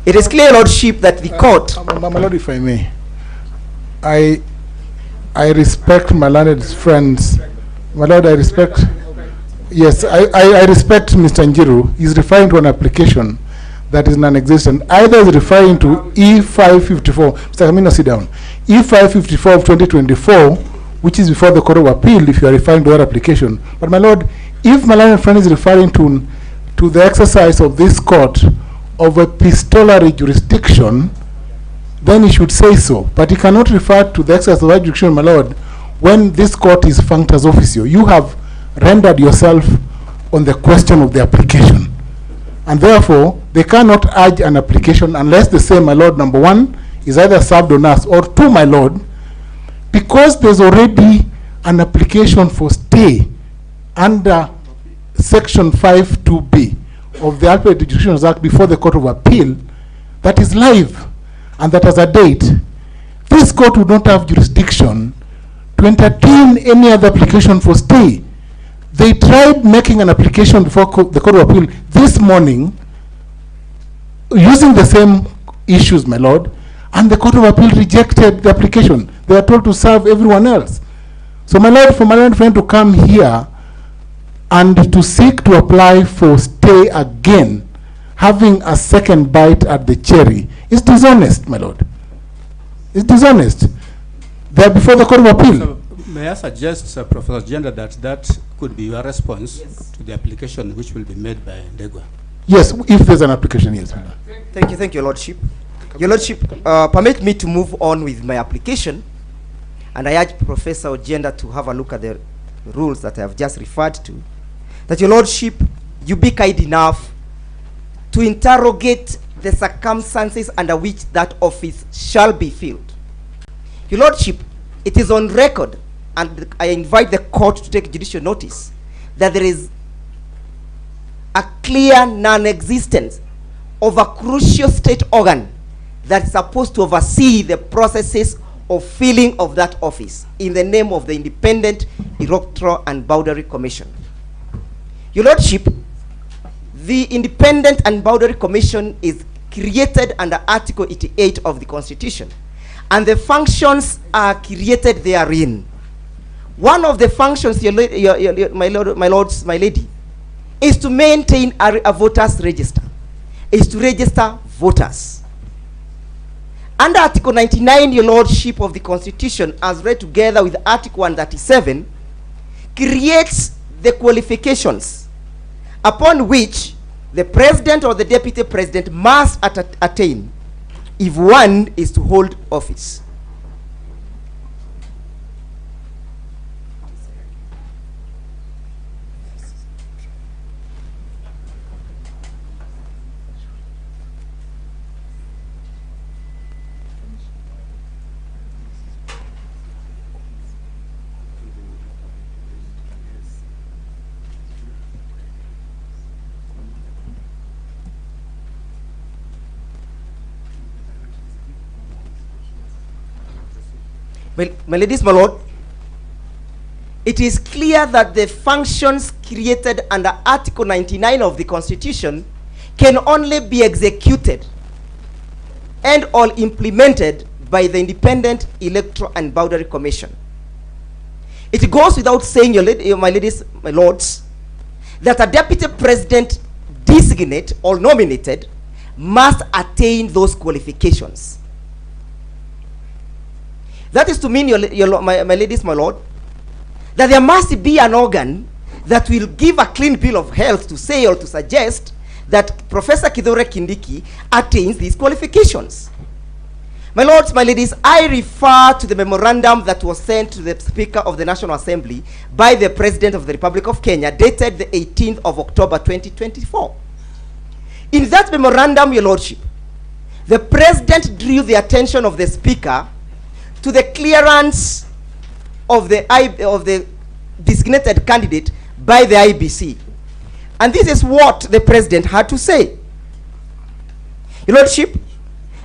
It is clear, Lordship, that the court... My Lord, if I may, I respect my learned friends. My Lord, I respect... Yes, I respect Mr. Njiru. He's referring to an application that is non-existent. Either is referring to E554, Mr. Kamino, sit down. E554 of 2024, which is before the Court of Appeal, if you are referring to that application. But my Lord, if my learned friend is referring to the exercise of this court of epistolary jurisdiction, then he should say so. But he cannot refer to the exercise of that jurisdiction, my Lord, when this court is functus officio. You have rendered yourself on the question of the application. And therefore, they cannot urge an application unless they say, my Lord, number one, is either served on us, or two, my Lord, because there's already an application for stay under Section 5(2)(b) of the Appellate Jurisdictions Act before the Court of Appeal that is live and that has a date. This court would not have jurisdiction to entertain any other application for stay. They tried making an application before the Court of Appeal this morning using the same issues, my Lord, and the Court of Appeal rejected the application. They are told to serve everyone else. So, my Lord, for my learned friend to come here and to seek to apply for stay again, having a second bite at the cherry, is dishonest, my Lord. It's dishonest. They are before the Court of Appeal. So, may I suggest, Professor Gender, that could be your response to the application which will be made by Ndegwa? Yes, if there's an application, yes. Thank you, Lordship. Your Lordship, permit me to move on with my application, and I urge Professor Ogenda to have a look at the rules that I have just referred to. That, Your Lordship, you be kind enough to interrogate the circumstances under which that office shall be filled. Your Lordship, it is on record, and I invite the court to take judicial notice, that there is a clear non-existence of a crucial state organ that is supposed to oversee the processes of filling of that office in the name of the Independent Electoral and Boundary Commission. Your Lordship, the Independent and Boundary Commission is created under Article 88 of the Constitution, and the functions are created therein. One of the functions, my lady, is to maintain a voters register, is to register voters. Under Article 99, Your Lordship, of the Constitution, as read together with Article 137, creates the qualifications upon which the president or the deputy president must attain if one is to hold office. My ladies, my lord, it is clear that the functions created under Article 99 of the Constitution can only be executed and or implemented by the Independent Electoral and Boundary Commission. It goes without saying, my ladies, my lords, that a deputy president designate or nominated must attain those qualifications. That is to mean, my ladies, my lord, that there must be an organ that will give a clean bill of health to say or to suggest that Professor Kindiki attains these qualifications. My lords, my ladies, I refer to the memorandum that was sent to the Speaker of the National Assembly by the President of the Republic of Kenya, dated the 18th of October 2024. In that memorandum, your lordship, the President drew the attention of the Speaker to the clearance of the designated candidate by the IBC. And this is what the President had to say. Your Lordship,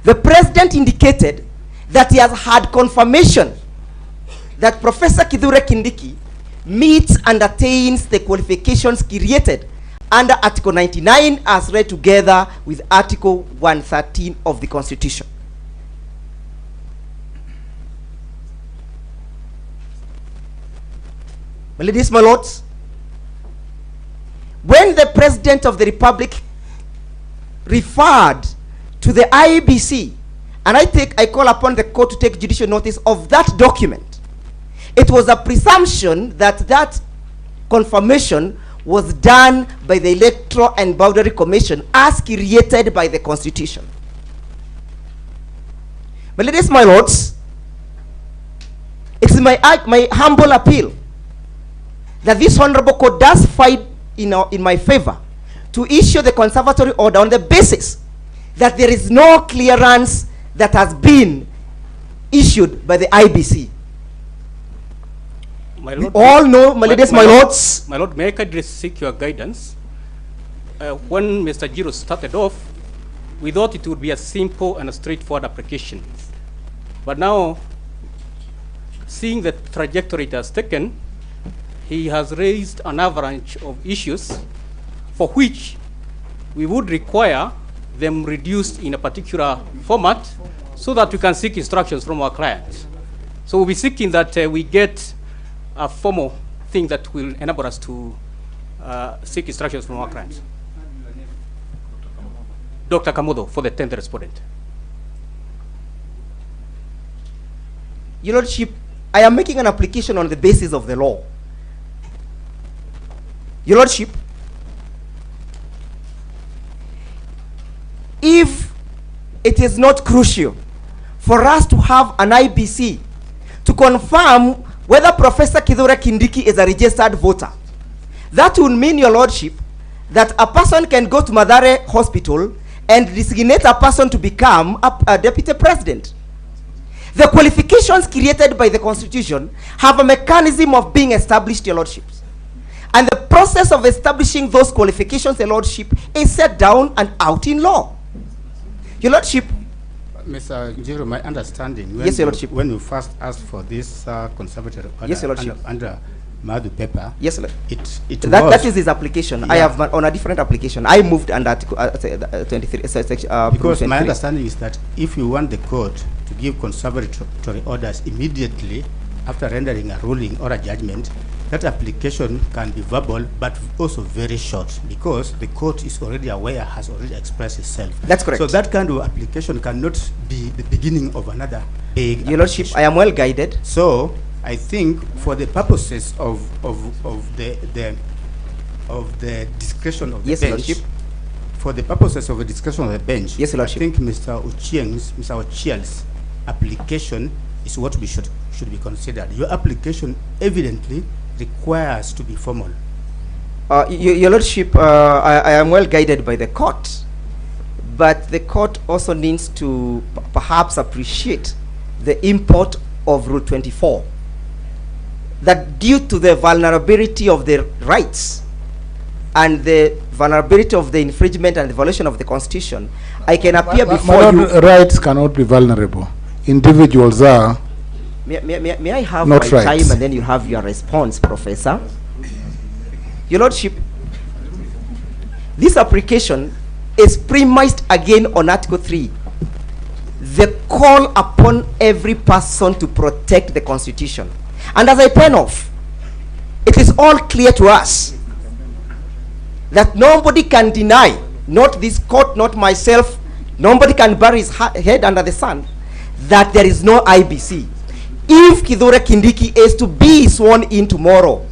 the President indicated that he has had confirmation that Professor Kindiki meets and attains the qualifications created under Article 99 as read together with Article 113 of the Constitution. My ladies, my lords, when the President of the Republic referred to the IEBC, and I call upon the court to take judicial notice of that document, it was a presumption that that confirmation was done by the Electoral and Boundary Commission as created by the Constitution. My ladies, my lords, it's my humble appeal that this honorable court does fight in my favor to issue the conservatory order on the basis that there is no clearance that has been issued by the IBC. My Lord, we all know, my ladies, my lords. My Lord, may I kindly seek your guidance? When Mr. Njiru started off, we thought it would be a simple and a straightforward application. But now, seeing the trajectory it has taken, he has raised an avalanche of issues for which we would require them reduced in a particular format so that we can seek instructions from our clients. So we'll be seeking that we get a formal thing that will enable us to seek instructions from our clients. Dr. Kamodo, for the 10th respondent. Your Lordship, I am making an application on the basis of the law. Your Lordship, if it is not crucial for us to have an IBC to confirm whether Professor Kindiki is a registered voter, that would mean, Your Lordship, that a person can go to Mathare Hospital and designate a person to become a deputy president. The qualifications created by the Constitution have a mechanism of being established, Your Lordships. And the process of establishing those qualifications, Your Lordship, is set down and out in law. Your Lordship. Mr. Njiru, my understanding, yes, Your Lordship. When you first asked for this conservatory order, yes, Your Lordship, under Madu paper, yes, Lord. That is his application. Yeah. I have on a different application. I moved under Article 23. Because my understanding is that if you want the court to give conservatory orders immediately after rendering a ruling or a judgment, that application can be verbal but also very short, because the court is already aware, has already expressed itself. That's correct. So that kind of application cannot be the beginning of another big Your Lordship, I am well guided. So I think for the purposes of the discretion of the yes, bench, Lordship. For the purposes of the discretion of the bench, yes, I think Mr. Ochieng's application is what we should be considered. Your application evidently requires to be formal. Your Lordship, I am well guided by the court, but the court also needs to perhaps appreciate the import of Rule 24, that due to the vulnerability of the rights and the vulnerability of the infringement and the violation of the Constitution, I can appear before you. Rights cannot be vulnerable. Individuals are. May I have not my right. time and then you have your response, Professor? Your Lordship, this application is premised again on Article 3. The call upon every person to protect the Constitution. And as I pen off, it is all clear to us that nobody can deny, not this court, not myself, nobody can bury his head under the sun, that there is no IBC. If Kithure Kindiki is to be sworn in tomorrow,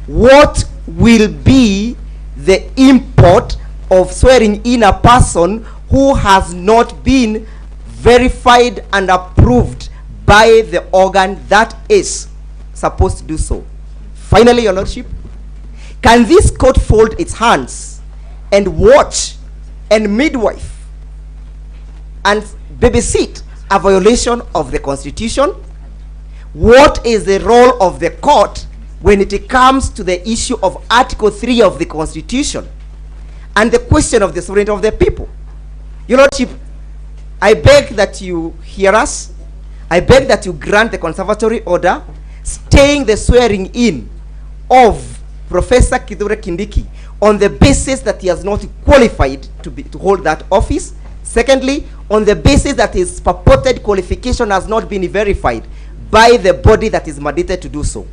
what will be the import of swearing in a person who has not been verified and approved by the organ that is supposed to do so? Finally, Your Lordship, can this court fold its hands and watch and midwife and babysit a violation of the Constitution? What is the role of the court when it comes to the issue of Article 3 of the Constitution and the question of the sovereignty of the people? Your Lordship, I beg that you hear us. I beg that you grant the conservatory order staying the swearing in of Professor Kindiki on the basis that he has not qualified to hold that office. Secondly, on the basis that his purported qualification has not been verified by the body that is mandated to do so.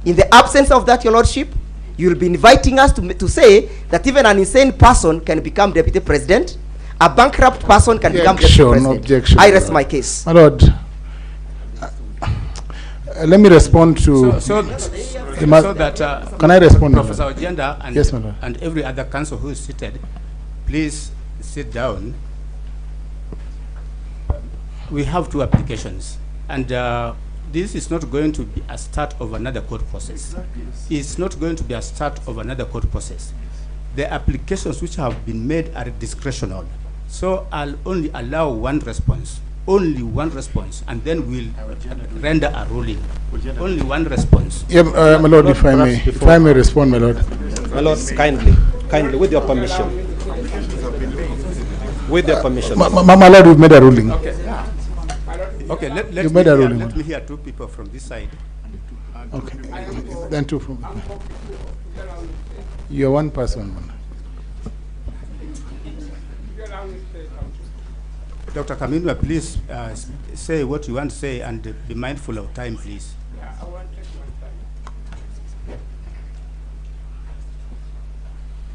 In the absence of that, Your Lordship, you will be inviting us to say that even an insane person can become deputy president, a bankrupt person can become deputy president. Objection. I rest my case. My Lord, let me respond to... can I respond? Professor Ojenda and, yes, my Lord. And every other council who is seated, please sit down. We have 2 applications, and this is not going to be a start of another court process. It's not going to be a start of another court process. The applications which have been made are discretional. So I'll only allow one response, and then we'll render a ruling. Only one response. Yeah, my Lord, if I may respond, my Lord. My Lord, kindly, with your permission. With your permission. My Lord, you've made a ruling. Okay. Okay, let me hear 2 people from this side. Okay, then 2 from... You're one person. Dr. Kaminwa, please say what you want to say and be mindful of time, please. I want to take my time.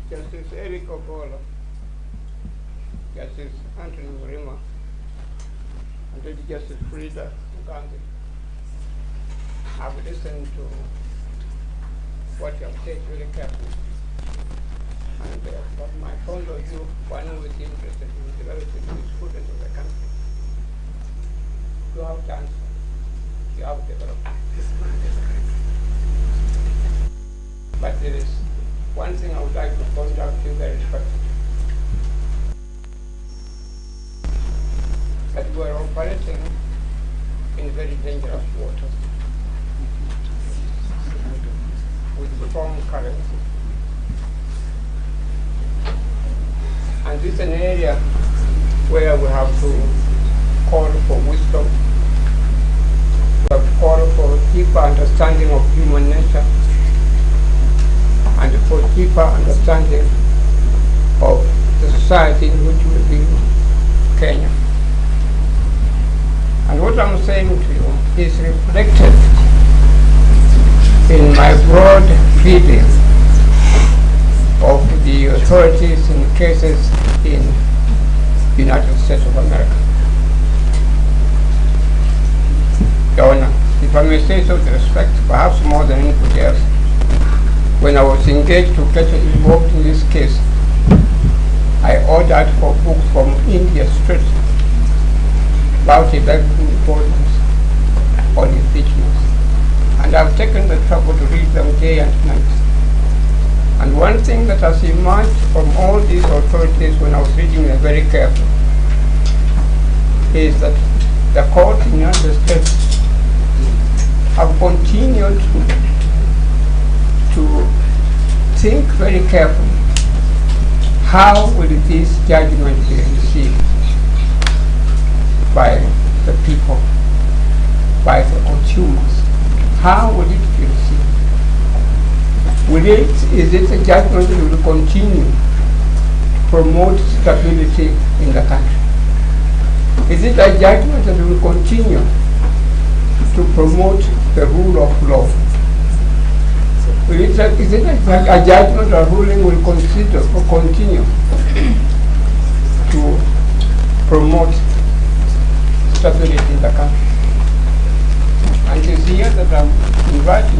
Justice Eric Ogola, Justice Anthony Murima, and Lady Justice Frida Muganzi. I've listened to what you have said very carefully. And from my point of view, one who is interested in developing the students of the country, you have done so. You have developed this man. But there is one thing I would like to point out to you very respectfully. That we are operating in very dangerous waters with strong currents. And this is an area where we have to call for wisdom. We have to call for deeper understanding of human nature and for deeper understanding of the society in which we live in Kenya. And what I'm saying to you is reflected in my broad pleading of the authorities in cases in the United States of America. Your Honor, if I may say so with respect, perhaps more than anybody else, when I was engaged to get involved in this case, I ordered for books from India straight, about 11 volumes on impeachment. And I've taken the trouble to read them day and night. And one thing that has emerged from all these authorities when I was reading them very carefully is that the court in the United States have continued to think very carefully how will this judgment be received by the people, by the consumers. How will it be received? Is it a judgment that will continue to promote stability in the country? Is it a judgment that will continue to promote the rule of law? Is it a judgment or ruling will continue to promote stability in the country? And it's here that I'm inviting